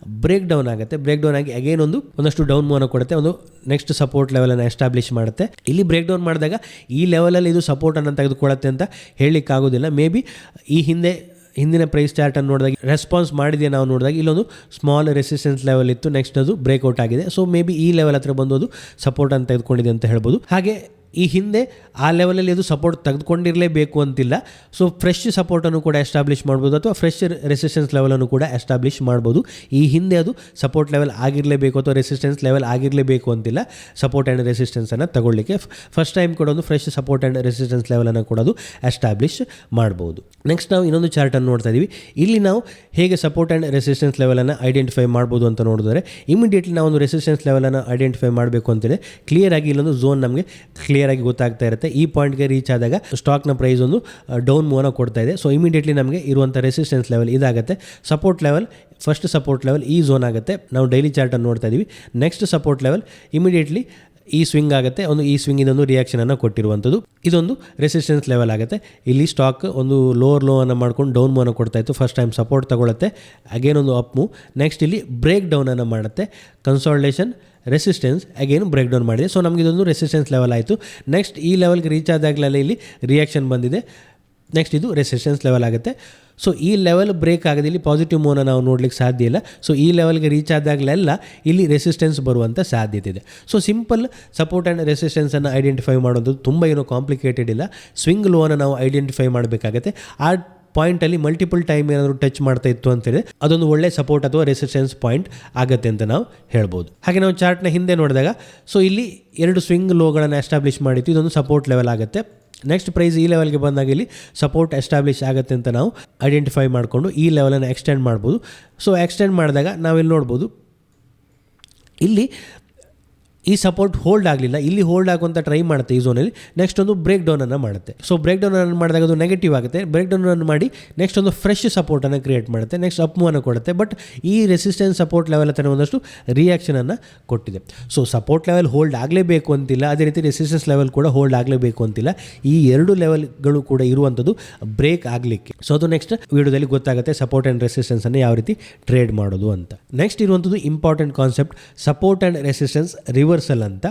ಬ್ರೇಕ್ ಡೌನ್ ಆಗುತ್ತೆ, ಬ್ರೇಕ್ ಡೌನ್ ಆಗಿ ಅಗೇನ್ ಒಂದಷ್ಟು ಡೌನ್ ಮೂವ್ನ ಕೊಡುತ್ತೆ, ಒಂದು ನೆಕ್ಸ್ಟ್ ಸಪೋರ್ಟ್ ಲೆವೆಲನ್ನು ಎಸ್ಟಾಬ್ಲಿಷ್ ಮಾಡುತ್ತೆ. ಇಲ್ಲಿ ಬ್ರೇಕ್ ಡೌನ್ ಮಾಡಿದಾಗ ಈ ಲೆವೆಲಲ್ಲಿ ಇದು ಸಪೋರ್ಟನ್ನು ತೆಗೆದುಕೊಳ್ಳುತ್ತೆ ಅಂತ ಹೇಳಲಿಕ್ಕಾಗೋದಿಲ್ಲ. ಮೇ ಬಿ ಈ ಹಿಂದಿನ ಪ್ರೈಸ್ ಚಾರ್ಟನ್ನು ನೋಡಿದಾಗ ರೆಸ್ಪಾನ್ಸ್ ಮಾಡಿದೆ, ನಾವು ನೋಡಿದಾಗ ಇಲ್ಲೊಂದು ಸ್ಮಾಲ್ ರೆಸಿಸ್ಟೆನ್ಸ್ ಲೆವೆಲ್ ಇತ್ತು, ನೆಕ್ಸ್ಟ್ ಅದು ಬ್ರೇಕ್ಔಟ್ ಆಗಿದೆ. ಸೊ ಮೇ ಬಿ ಈ ಲೆವೆಲ್ ಹತ್ರ ಬಂದು ಅದು ಸಪೋರ್ಟನ್ನು ತೆಗೆದುಕೊಂಡಿದೆ ಅಂತ ಹೇಳ್ಬೋದು. ಹಾಗೆ ಈ ಹಿಂದೆ ಆ ಲೆವೆಲಲ್ಲಿ ಅದು ಸಪೋರ್ಟ್ ತೆಗೆದುಕೊಂಡಿರಲೇಬೇಕು ಅಂತಿಲ್ಲ. ಸೊ ಫ್ರೆಶ್ ಸಪೋರ್ಟನ್ನು ಕೂಡ ಎಸ್ಟಾಬ್ಲಿಷ್ ಮಾಡ್ಬೋದು, ಅಥವಾ ಫ್ರೆಶ್ ರೆಸಿಸ್ಟೆನ್ಸ್ ಲೆವೆಲನ್ನು ಕೂಡ ಎಸ್ಟಾಬ್ಲಿಷ್ ಮಾಡ್ಬೋದು. ಈ ಹಿಂದೆ ಅದು ಸಪೋರ್ಟ್ ಲೆವೆಲ್ ಆಗಿರಲೇಬೇಕು ಅಥವಾ ರೆಸಿಸ್ಟೆನ್ಸ್ ಲೆವೆಲ್ ಆಗಿರಲೇಬೇಕು ಅಂತಿಲ್ಲ. ಸಪೋರ್ಟ್ ಆ್ಯಂಡ್ ರೆಸಿಸ್ಟೆನ್ಸನ್ನು ತಗೊಳ್ಳಿಕ್ಕೆ ಫಸ್ಟ್ ಟೈಮ್ ಕೂಡ ಒಂದು ಫ್ರೆಶ್ ಸಪೋರ್ಟ್ ಆ್ಯಂಡ್ ರೆಸಿಸ್ಟೆನ್ಸ್ ಲೆವೆಲನ್ನು ಕೂಡ ಅದು ಎಸ್ಟಾಬ್ಲಿಷ್ ಮಾಡ್ಬೋದು. ನೆಕ್ಸ್ಟ್ ನಾವು ಇನ್ನೊಂದು ಚಾರ್ಟನ್ನು ನೋಡ್ತಾ ಇದ್ದೀವಿ. ಇಲ್ಲಿ ನಾವು ಹೇಗೆ ಸಪೋರ್ಟ್ ಆ್ಯಂಡ್ ರೆಸಿಸ್ಟೆನ್ಸ್ ಲೆವೆಲನ್ನು ಐಡೆಂಟಿಫೈ ಮಾಡ್ಬೋದು ಅಂತ ನೋಡಿದ್ರೆ, ಇಮಿಡಿಯೇಟ್ಲಿ ನಾವು ಒಂದು ರೆಸಿಸ್ಟೆನ್ಸ್ ಲೆವೆಲನ್ನು ಐಡೆಂಟಿಫೈ ಮಾಡಬೇಕು ಅಂತೇಳಿ ಕ್ಲಿಯರ್ ಆಗಿ ಇಲ್ಲೊಂದು ಝೋನ್ ನಮಗೆ ಕ್ಲಿಯರ್ ಆಗಿ ಗೊತ್ತಾಗ್ತಾ ಇರುತ್ತೆ. ಈ ಪಾಯಿಂಟ್ಗೆ ರೀಚ್ ಆದಾಗ ಸ್ಟಾಕ್ನ ಪ್ರೈಸ್ ಒಂದು ಡೌನ್ ಮೂವ್ನ ಕೊಡ್ತಾ ಇದೆ. ಸೊ ಇಮಿಡಿಯೇಟ್ಲಿ ನಮಗೆ ಇರುವಂಥ ರೆಸಿಸ್ಟೆನ್ಸ್ ಲೆವೆಲ್ ಇದಾಗುತ್ತೆ. Support level, first support level ಈ ಝೋನ್ ಆಗುತ್ತೆ. ನಾವು ಡೈಲಿ ಚಾರ್ಟನ್ನು ನೋಡ್ತಾ ಇದ್ದೀವಿ. ನೆಕ್ಸ್ಟ್ ಸಪೋರ್ಟ್ ಲೆವೆಲ್ ಇಮಿಡಿಯೇಟ್ಲಿ ಈ ಸ್ವಿಂಗ್ ಆಗುತ್ತೆ, ಒಂದು ಈ ಸ್ವಿಂಗ್ ಇದೊಂದು ರಿಯಾಕ್ಷನನ್ನು ಕೊಟ್ಟಿರುವಂಥದ್ದು. ಇದೊಂದು ರೆಸಿಸ್ಟೆನ್ಸ್ ಲೆವೆಲ್ ಆಗುತ್ತೆ. ಇಲ್ಲಿ ಸ್ಟಾಕ್ ಒಂದು ಲೋವರ್ ಲೋವನ್ನು ಮಾಡ್ಕೊಂಡು ಡೌನ್ ಮೂವ್ನ ಕೊಡ್ತಾ ಇತ್ತು. ಫಸ್ಟ್ ಟೈಮ್ ಸಪೋರ್ಟ್ ತಗೊಳುತ್ತೆ, ಅಗೇನ್ ಒಂದು ಅಪ್ ಮೂವ್, ನೆಕ್ಸ್ಟ್ ಇಲ್ಲಿ ಬ್ರೇಕ್ ಡೌನನ್ನು ಮಾಡುತ್ತೆ, consolidation, resistance, again break down ಮಾಡಿದೆ. ಸೊ ನಮಗೆ ಇದೊಂದು ರೆಸಿಸ್ಟೆನ್ಸ್ ಲೆವೆಲ್ ಆಯಿತು. ನೆಕ್ಸ್ಟ್ ಈ ಲೆವೆಲ್ಗೆ ರೀಚ್ ಆದಾಗಲೆಲ್ಲ ಇಲ್ಲಿ ರಿಯಾಕ್ಷನ್ ಬಂದಿದೆ. ನೆಕ್ಸ್ಟ್ ಇದು ರೆಸಿಸ್ಟೆನ್ಸ್ ಲೆವೆಲ್ ಆಗುತ್ತೆ. ಸೊ ಈ ಲೆವೆಲ್ ಬ್ರೇಕ್ ಆಗಿದೆ, ಇಲ್ಲಿ ಪಾಸಿಟಿವ್ ಮೂವ್ನ ನಾವು ನೋಡ್ಲಿಕ್ಕೆ ಸಾಧ್ಯ ಇಲ್ಲ. ಸೊ ಈ ಲೆವೆಲ್ಗೆ ರೀಚ್ ಆದಾಗಲೆಲ್ಲ ಇಲ್ಲಿ ರೆಸಿಸ್ಟೆನ್ಸ್ ಬರುವಂಥ ಸಾಧ್ಯತೆ ಇದೆ. ಸೊ ಸಿಂಪಲ್ ಸಪೋರ್ಟ್ ಆ್ಯಂಡ್ ರೆಸಿಸ್ಟೆನ್ಸನ್ನು ಐಡೆಂಟಿಫೈ ಮಾಡೋದು ತುಂಬ ಏನೋ ಕಾಂಪ್ಲಿಕೇಟೆಡ್ ಇಲ್ಲ. ಸ್ವಿಂಗ್ ಲೋವನ್ನು ನಾವು ಐಡೆಂಟಿಫೈ ಮಾಡಬೇಕಾಗತ್ತೆ. ಆ ಪಾಯಿಂಟಲ್ಲಿ ಮಲ್ಟಿಪಲ್ ಟೈಮ್ ಏನಾದರೂ ಟಚ್ ಮಾಡ್ತಾ ಇತ್ತು ಅಂತೇಳಿ ಅದೊಂದು ಒಳ್ಳೆ ಸಪೋರ್ಟ್ ಅಥವಾ ರೆಸಿಸ್ಟೆನ್ಸ್ ಪಾಯಿಂಟ್ ಆಗುತ್ತೆ ಅಂತ ನಾವು ಹೇಳ್ಬೋದು. ಹಾಗೆ ನಾವು ಚಾರ್ಟ್ನ ಹಿಂದೆ ನೋಡಿದಾಗ ಸೊ ಇಲ್ಲಿ ಎರಡು ಸ್ವಿಂಗ್ ಲೋಗಳನ್ನು ಎಸ್ಟಾಬ್ಲಿಷ್ ಮಾಡಿತ್ತು, ಇದೊಂದು ಸಪೋರ್ಟ್ ಲೆವೆಲ್ ಆಗುತ್ತೆ. ನೆಕ್ಸ್ಟ್ ಪ್ರೈಸ್ ಈ ಲೆವೆಲ್ಗೆ ಬಂದಾಗ ಇಲ್ಲಿ ಸಪೋರ್ಟ್ ಎಸ್ಟಾಬ್ಲಿಷ್ ಆಗುತ್ತೆ ಅಂತ ನಾವು ಐಡೆಂಟಿಫೈ ಮಾಡಿಕೊಂಡು ಈ ಲೆವೆಲನ್ನು ಎಕ್ಸ್ಟೆಂಡ್ ಮಾಡ್ಬೋದು. ಸೊ ಎಕ್ಸ್ಟೆಂಡ್ ಮಾಡಿದಾಗ ನಾವಿಲ್ಲಿ ನೋಡ್ಬೋದು ಇಲ್ಲಿ ಈ ಸಪೋರ್ಟ್ ಹೋಲ್ಡ್ ಆಗಲಿಲ್ಲ, ಇಲ್ಲಿ ಹೋಲ್ಡ್ ಆಗುವಂಥ ಟ್ರೈ ಮಾಡುತ್ತೆ ಈ ಝೋನಲ್ಲಿ. ನೆಕ್ಸ್ಟ್ ಒಂದು ಬ್ರೇಕ್ ಡೌನನ್ನು ಮಾಡುತ್ತೆ. ಸೊ ಬ್ರೇಕ್ ಡೌನನ್ನು ಮಾಡಿದಾಗ ಅದು ನೆಗೆಟಿವ್ ಆಗುತ್ತೆ. ಬ್ರೇಕ್ ಡೌನನ್ನು ಮಾಡಿ ನೆಕ್ಸ್ಟ್ ಒಂದು ಫ್ರೆಶ್ ಸಪೋರ್ಟನ್ನು ಕ್ರಿಯೇಟ್ ಮಾಡುತ್ತೆ, ನೆಕ್ಸ್ಟ್ ಅಪ್ ಮೂವನ್ನು ಕೊಡುತ್ತೆ. ಬಟ್ ಈ ರೆಸಿಸ್ಟೆನ್ಸ್ ಸಪೋರ್ಟ್ ಲೆವೆಲ್ ಹತ್ರ ಒಂದಷ್ಟು ರಿಯಾಕ್ಷನನ್ನು ಕೊಟ್ಟಿದೆ. ಸೊ ಸಪೋರ್ಟ್ ಲೆವೆಲ್ ಹೋಲ್ಡ್ ಆಗಲೇಬೇಕು ಅಂತಿಲ್ಲ, ಅದೇ ರೀತಿ ರೆಸಿಸ್ಟೆನ್ಸ್ ಲೆವೆಲ್ ಕೂಡ ಹೋಲ್ಡ್ ಆಗಲೇಬೇಕು ಅಂತಿಲ್ಲ. ಈ ಎರಡು ಲೆವೆಲ್ಗಳು ಕೂಡ ಇರುವಂಥದ್ದು ಬ್ರೇಕ್ ಆಗಲಿಕ್ಕೆ. ಸೊ ಅದು ನೆಕ್ಸ್ಟ್ ವಿಡಿಯೋದಲ್ಲಿ ಗೊತ್ತಾಗುತ್ತೆ ಸಪೋರ್ಟ್ ಆ್ಯಂಡ್ ರೆಸಿಸ್ಟೆನ್ಸನ್ನು ಯಾವ ರೀತಿ ಟ್ರೇಡ್ ಮಾಡೋದು ಅಂತ. ನೆಕ್ಸ್ಟ್ ಇರುವಂಥದ್ದು important concept support and resistance reversal ಅಂತ.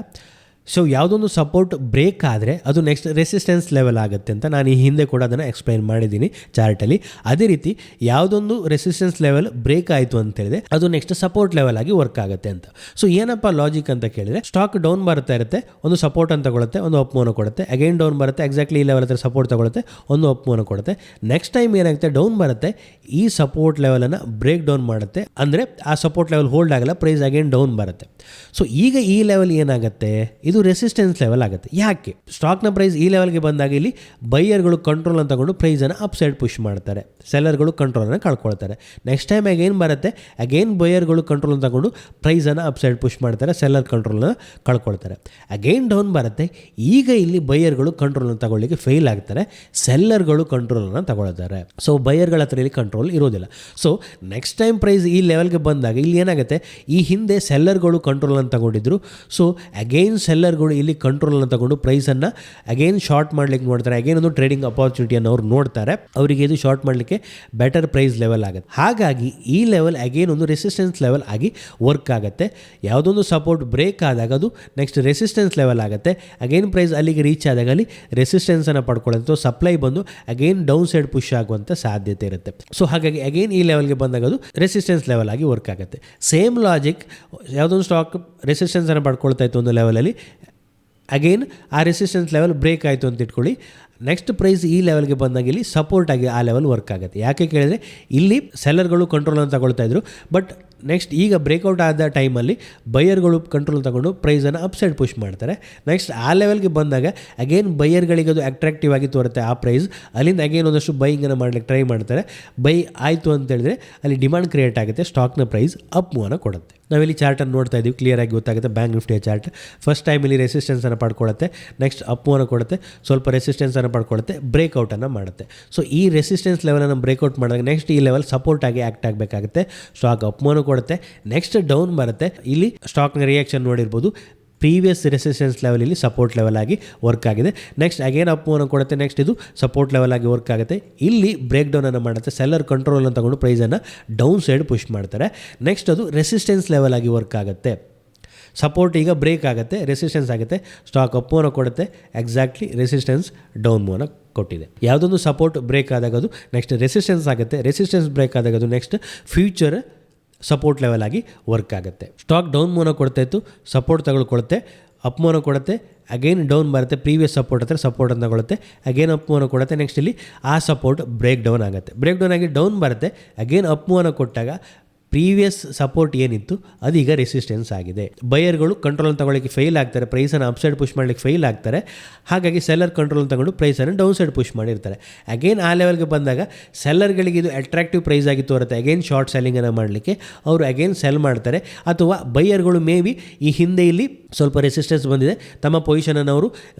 ಸೊ ಯಾವುದೊಂದು ಸಪೋರ್ಟ್ ಬ್ರೇಕ್ ಆದರೆ ಅದು ನೆಕ್ಸ್ಟ್ ರೆಸಿಸ್ಟೆನ್ಸ್ ಲೆವೆಲ್ ಆಗುತ್ತೆ ಅಂತ ನಾನು ಈ ಹಿಂದೆ ಕೂಡ ಅದನ್ನು ಎಕ್ಸ್ಪ್ಲೈನ್ ಮಾಡಿದ್ದೀನಿ ಚಾರ್ಟಲ್ಲಿ. ಅದೇ ರೀತಿ ಯಾವುದೊಂದು ರೆಸಿಸ್ಟೆನ್ಸ್ ಲೆವೆಲ್ ಬ್ರೇಕ್ ಆಯಿತು ಅಂತ ಹೇಳಿದ್ರೆ ಅದು ನೆಕ್ಸ್ಟ್ ಸಪೋರ್ಟ್ ಲೆವೆಲ್ ಆಗಿ ವರ್ಕ್ ಆಗುತ್ತೆ ಅಂತ. ಸೊ ಏನಪ್ಪ ಲಾಜಿಕ್ ಅಂತ ಕೇಳಿದರೆ, ಸ್ಟಾಕ್ ಡೌನ್ ಬರ್ತಾ ಇರುತ್ತೆ, ಒಂದು ಸಪೋರ್ಟ್ ಅಂತ ತಗೊಳುತ್ತೆ, ಒಂದು ಅಪ್ ಮೂವ್ನ ಕೊಡುತ್ತೆ, ಅಗೇನ್ ಡೌನ್ ಬರುತ್ತೆ, ಎಕ್ಸಾಕ್ಟ್ಲಿ ಈ ಲೆವೆಲ್ ಹತ್ರ ಸಪೋರ್ಟ್ ತಗೊಳುತ್ತೆ, ಒಂದು ಅಪ್ ಮೂವ್ನ ಕೊಡುತ್ತೆ. ನೆಕ್ಸ್ಟ್ ಟೈಮ್ ಏನಾಗುತ್ತೆ, ಡೌನ್ ಬರುತ್ತೆ, ಈ ಸಪೋರ್ಟ್ ಲೆವೆಲನ್ನು ಬ್ರೇಕ್ ಡೌನ್ ಮಾಡುತ್ತೆ, ಅಂದರೆ ಆ ಸಪೋರ್ಟ್ ಲೆವೆಲ್ ಹೋಲ್ಡ್ ಆಗಲ್ಲ, ಪ್ರೈಸ್ ಅಗೇನ್ ಡೌನ್ ಬರುತ್ತೆ. ಸೊ ಈಗ ಈ ಲೆವೆಲ್ ಏನಾಗುತ್ತೆ, ಇದು ಇದು ರೆಸಿಸ್ಟೆನ್ಸ್ ಲೆವೆಲ್ ಆಗುತ್ತೆ. ಯಾಕೆ? ಸ್ಟಾಕ್ನ ಪ್ರೈಸ್ ಈ ಲೆವೆಲ್ಗೆ ಬಂದಾಗ ಇಲ್ಲಿ ಬೈಯರ್ಗಳು ಕಂಟ್ರೋಲನ್ನು ತಗೊಂಡು ಪ್ರೈಸನ್ನು ಅಪ್ ಸೈಡ್ ಪುಷ್ ಮಾಡ್ತಾರೆ, ಸೆಲ್ಲರ್ಗಳು ಕಂಟ್ರೋಲನ್ನು ಕಳ್ಕೊಳ್ತಾರೆ. ನೆಕ್ಸ್ಟ್ ಟೈಮ್ ಅಗೇನ್ ಬರುತ್ತೆ, ಅಗೇನ್ ಬೈಯರ್ಗಳು ಕಂಟ್ರೋಲನ್ನು ತಗೊಂಡು ಪ್ರೈಸನ್ನು ಅಪ್ ಸೈಡ್ ಪುಷ್ ಮಾಡ್ತಾರೆ, ಸೆಲ್ಲರ್ ಕಂಟ್ರೋಲನ್ನು ಕಳ್ಕೊಳ್ತಾರೆ. ಅಗೇನ್ ಡೌನ್ ಬರುತ್ತೆ, ಈಗ ಇಲ್ಲಿ ಬೈಯರ್ಗಳು ಕಂಟ್ರೋಲನ್ನು ತಗೊಳ್ಳಿಕ್ಕೆ ಫೇಲ್ ಆಗ್ತಾರೆ, ಸೆಲ್ಲರ್ಗಳು ಕಂಟ್ರೋಲನ್ನು ತಗೊಳ್ತಾರೆ. ಸೊ ಬೈಯರ್ಗಳ ಹತ್ರ ಇಲ್ಲಿ ಕಂಟ್ರೋಲ್ ಇರೋದಿಲ್ಲ. ಸೊ ನೆಕ್ಸ್ಟ್ ಟೈಮ್ ಪ್ರೈಸ್ ಈ ಲೆವೆಲ್ಗೆ ಬಂದಾಗ ಇಲ್ಲಿ ಏನಾಗುತ್ತೆ, ಈ ಹಿಂದೆ ಸೆಲ್ಲರ್ಗಳು ಕಂಟ್ರೋಲನ್ನು ತಗೊಂಡಿದ್ರು. ಸೊ ಅಗೇನ್ ಸೆಲ್ಲರ್ಗಳು ಇಲ್ಲಿ ಕಂಟ್ರೋಲನ್ನು ತಗೊಂಡು ಪ್ರೈಸನ್ನು ಅಗೇನ್ ಶಾರ್ಟ್ ಮಾಡ್ಲಿಕ್ಕೆ ನೋಡ್ತಾರೆ, ಅಗೇನ್ ಒಂದು ಟ್ರೇಡಿಂಗ್ ಅಪಾರ್ಚುನಿಟಿಯನ್ನು ಅವ್ರು ನೋಡ್ತಾರೆ, ಅವರಿಗೆ ಇದು ಶಾರ್ಟ್ ಮಾಡಲಿಕ್ಕೆ ಬೆಟರ್ ಪ್ರೈಸ್ ಲೆವೆಲ್ ಆಗುತ್ತೆ. ಹಾಗಾಗಿ ಈ ಲೆವೆಲ್ ಅಗೇನ್ ಒಂದು ರೆಸಿಸ್ಟೆನ್ಸ್ ಲೆವೆಲ್ ಆಗಿ ವರ್ಕ್ ಆಗುತ್ತೆ. ಯಾವುದೊಂದು ಸಪೋರ್ಟ್ ಬ್ರೇಕ್ ಆದಾಗ ಅದು ನೆಕ್ಸ್ಟ್ ರೆಸಿಸ್ಟೆನ್ಸ್ ಲೆವೆಲ್ ಆಗುತ್ತೆ. ಅಗೇನ್ ಪ್ರೈಸ್ ಅಲ್ಲಿಗೆ ರೀಚ್ ಆದಾಗ ಅಲ್ಲಿ ರೆಸಿಸ್ಟೆನ್ಸನ್ನು ಪಡ್ಕೊಳ್ಳುತ್ತೆ, ಸಪ್ಲೈ ಬಂದು ಅಗೇನ್ ಡೌನ್ ಸೈಡ್ ಪುಷ್ ಆಗುವಂಥ ಸಾಧ್ಯತೆ ಇರುತ್ತೆ. ಸೊ ಹಾಗಾಗಿ ಅಗೇನ್ ಈ ಲೆವೆಲ್ಗೆ ಬಂದಾಗ ಅದು ರೆಸಿಸ್ಟೆನ್ಸ್ ಲೆವೆಲ್ ಆಗಿ ವರ್ಕ್ ಆಗುತ್ತೆ. ಸೇಮ್ ಲಾಜಿಕ್, ಯಾವುದೊಂದು ಸ್ಟಾಕ್ ರೆಸಿಸ್ಟೆನ್ಸನ್ನು ಪಡ್ಕೊಳ್ತಾ ಇತ್ತು ಒಂದು ಲೆವೆಲಲ್ಲಿ, ಅಗೇನ್ ಆ ರೆಸಿಸ್ಟೆನ್ಸ್ ಲೆವೆಲ್ ಬ್ರೇಕ್ ಆಯಿತು ಅಂತ ಇಟ್ಕೊಳ್ಳಿ, ನೆಕ್ಸ್ಟ್ ಪ್ರೈಸ್ ಈ ಲೆವೆಲ್ಗೆ ಬಂದಾಗ ಇಲ್ಲಿ ಸಪೋರ್ಟ್ ಆಗಿ ಆ ಲೆವೆಲ್ ವರ್ಕ್ ಆಗುತ್ತೆ. ಯಾಕೆ ಕೇಳಿದರೆ ಇಲ್ಲಿ ಸೆಲ್ಲರ್ಗಳು ಕಂಟ್ರೋಲನ್ನು ತಗೊಳ್ತಾ ಇದ್ರು, ಬಟ್ ನೆಕ್ಸ್ಟ್ ಈಗ ಬ್ರೇಕ್ಔಟ್ ಆದ ಟೈಮಲ್ಲಿ ಬೈಯರ್ಗಳು ಕಂಟ್ರೋಲ್ ತಗೊಂಡು ಪ್ರೈಸನ್ನು ಅಪ್ ಸೈಡ್ ಪುಷ್ ಮಾಡ್ತಾರೆ. ನೆಕ್ಸ್ಟ್ ಆ ಲೆವೆಲ್ಗೆ ಬಂದಾಗ ಅಗೇನ್ ಬೈಯರ್ಗಳಿಗೆ ಅದು ಅಟ್ರಾಕ್ಟಿವ್ ಆಗಿ ತೋರುತ್ತೆ ಆ ಪ್ರೈಸ್, ಅಲ್ಲಿಂದ ಅಗೇನ್ ಒಂದಷ್ಟು ಬೈಯಿಂಗನ್ನು ಮಾಡ್ಲಿಕ್ಕೆ ಟ್ರೈ ಮಾಡ್ತಾರೆ. ಬೈ ಆಯಿತು ಅಂತ ಹೇಳಿದ್ರೆ ಅಲ್ಲಿ ಡಿಮಾಂಡ್ ಕ್ರಿಯೇಟ್ ಆಗುತ್ತೆ, ಸ್ಟಾಕ್ನ ಪ್ರೈಸ್ ಅಪ್ ಮೂವನ್ನು ಕೊಡುತ್ತೆ. ನಾವಿಲ್ಲಿ ಚಾರ್ಟನ್ನು ನೋಡ್ತಾ ಇದ್ದೀವಿ, ಕ್ಲಿಯರಾಗಿ ಗೊತ್ತಾಗುತ್ತೆ. ಬ್ಯಾಂಕ್ ನಿಫ್ಟಿಯ ಚಾರ್ಟ್ ಫಸ್ಟ್ ಟೈಮ್ ಇಲ್ಲಿ ರೆಸಿಸ್ಟೆನ್ಸನ್ನು ಪಡ್ಕೊಳ್ಳುತ್ತೆ, ನೆಕ್ಸ್ಟ್ ಅಪ್ ಮೂವನ್ನು ಕೊಡುತ್ತೆ, ಸ್ವಲ್ಪ ರೆಸಿಸ್ಟೆನ್ಸನ್ನು ಪಡ್ಕೊಳ್ಳುತ್ತೆ, ಬ್ರೇಕ್ಔಟನ್ನು ಮಾಡುತ್ತೆ. ಸೊ ಈ ರೆಸಿಸ್ಟೆನ್ಸ್ ಲೆವೆಲನ್ನು ಬ್ರೇಕ್ಔಟ್ ಮಾಡಿದಾಗ ನೆಕ್ಸ್ಟ್ ಈ ಲೆವೆಲ್ ಸಪೋರ್ಟ್ ಆಗಿ ಆ್ಯಕ್ಟ್ ಆಗಬೇಕಾಗುತ್ತೆ. ಸ್ಟಾಕ್ ಅಪ್ ಮೂವನ್ನು ಕೊಡುತ್ತೆ, ನೆಕ್ಸ್ಟ್ ಡೌನ್ ಬರುತ್ತೆ. ಇಲ್ಲಿ ಸ್ಟಾಕ್ನ ರಿಯಾಕ್ಷನ್ ನೋಡಿರ್ಬೋದು, ಪ್ರೀವಿಯಸ್ ರೆಸಿಸ್ಟೆನ್ಸ್ ಲೆವೆಲ್ ಇಲ್ಲಿ ಸಪೋರ್ಟ್ ಲೆವೆಲ್ ಆಗಿ ವರ್ಕ್ ಆಗಿದೆ. ನೆಕ್ಸ್ಟ್ ಅಗೇನ್ ಅಪ್ ಮೂವನ್ನು ಕೊಡುತ್ತೆ, ನೆಕ್ಸ್ಟ್ ಇದು ಸಪೋರ್ಟ್ ಲೆವೆಲ್ ಆಗಿ ವರ್ಕ್ ಆಗುತ್ತೆ. ಇಲ್ಲಿ ಬ್ರೇಕ್ ಡೌನನ್ನು ಮಾಡುತ್ತೆ, ಸೆಲ್ಲರ್ ಕಂಟ್ರೋಲನ್ನು ತಗೊಂಡು ಪ್ರೈಸನ್ನು ಡೌನ್ ಸೈಡ್ ಪುಷ್ ಮಾಡ್ತಾರೆ. ನೆಕ್ಸ್ಟ್ ಅದು ರೆಸಿಸ್ಟೆನ್ಸ್ ಲೆವೆಲ್ ಆಗಿ ವರ್ಕ್ ಆಗುತ್ತೆ. ಸಪೋರ್ಟ್ ಈಗ ಬ್ರೇಕ್ ಆಗುತ್ತೆ, ರೆಸಿಸ್ಟೆನ್ಸ್ ಆಗುತ್ತೆ, ಸ್ಟಾಕ್ ಅಪ್ ಮೂವನ್ನು ಕೊಡುತ್ತೆ, ಎಕ್ಸಾಕ್ಟ್ಲಿ ರೆಸಿಸ್ಟೆನ್ಸ್ ಡೌನ್ ಮೂವನ್ನು ಕೊಟ್ಟಿದೆ. ಯಾವುದೊಂದು ಸಪೋರ್ಟ್ ಬ್ರೇಕ್ ಆದಾಗ ಅದು ನೆಕ್ಸ್ಟ್ ರೆಸಿಸ್ಟೆನ್ಸ್ ಆಗುತ್ತೆ, ರೆಸಿಸ್ಟೆನ್ಸ್ ಬ್ರೇಕ್ ಆದಾಗ ಅದು ನೆಕ್ಸ್ಟ್ ಫ್ಯೂಚರ್ ಸಪೋರ್ಟ್ ಲೆವೆಲ್ ಆಗಿ ವರ್ಕ್ ಆಗುತ್ತೆ. ಸ್ಟಾಕ್ ಡೌನ್ ಮೂವನ್ನು ಕೊಡ್ತಾ ಇತ್ತು, ಸಪೋರ್ಟ್ ತಗೊಳ್ಕೊಳುತ್ತೆ, ಅಪ್ ಮೂವನ್ನು ಕೊಡುತ್ತೆ, ಅಗೇನ್ ಡೌನ್ ಬರುತ್ತೆ, ಪ್ರೀವಿಯಸ್ ಸಪೋರ್ಟ್ ಹತ್ರ ಸಪೋರ್ಟನ್ನು ತಗೊಳುತ್ತೆ, ಅಗೇನ್ ಅಪ್ ಮೂವನ್ನು ಕೊಡುತ್ತೆ, ನೆಕ್ಸ್ಟ್ ಇಲ್ಲಿ ಆ ಸಪೋರ್ಟ್ ಬ್ರೇಕ್ ಡೌನ್ ಆಗುತ್ತೆ, ಬ್ರೇಕ್ ಡೌನ್ ಆಗಿ ಡೌನ್ ಬರುತ್ತೆ, ಅಗೇನ್ ಅಪ್ ಮೂವನ್ನು ಕೊಟ್ಟಾಗ ಪ್ರೀವಿಯಸ್ ಸಪೋರ್ಟ್ ಏನಿತ್ತು ಅದೀಗ ರೆಸಿಸ್ಟೆನ್ಸ್ ಆಗಿದೆ. ಬೈಯರ್ಗಳು ಕಂಟ್ರೋಲ್ ತಗೊಳ್ಳಿಕ್ಕೆ ಫೇಲ್ ಆಗ್ತಾರೆ, ಪ್ರೈಸನ್ನು ಅಪ್ ಸೈಡ್ ಪುಷ್ ಮಾಡಲಿಕ್ಕೆ ಫೇಲ್ ಆಗ್ತಾರೆ. ಹಾಗಾಗಿ ಸೆಲ್ಲರ್ ಕಂಟ್ರೋಲ್ ತಗೊಂಡು ಪ್ರೈಸನ್ನು ಡೌನ್ ಸೈಡ್ ಪುಷ್ ಮಾಡಿರ್ತಾರೆ. ಅಗೇನ್ ಆ ಲೆವೆಲ್ಗೆ ಬಂದಾಗ ಸೆಲ್ಲರ್ಗಳಿಗೆ ಇದು ಅಟ್ರಾಕ್ಟಿವ್ ಪ್ರೈಸ್ ಆಗಿ ತೋರುತ್ತೆ, ಅಗೇನ್ ಶಾರ್ಟ್ ಸೆಲ್ಲಿಂಗನ್ನು ಮಾಡಲಿಕ್ಕೆ ಅವರು ಅಗೇನ್ ಸೆಲ್ ಮಾಡ್ತಾರೆ. ಅಥವಾ ಬೈಯರ್ಗಳು ಮೇ ಬಿ ಈ ಹಿಂದೆ ಇಲ್ಲಿ ಸ್ವಲ್ಪ ರೆಸಿಸ್ಟೆನ್ಸ್ ಬಂದಿದೆ, ತಮ್ಮ ಪೊಸಿಷನನ್ನು ಅವರು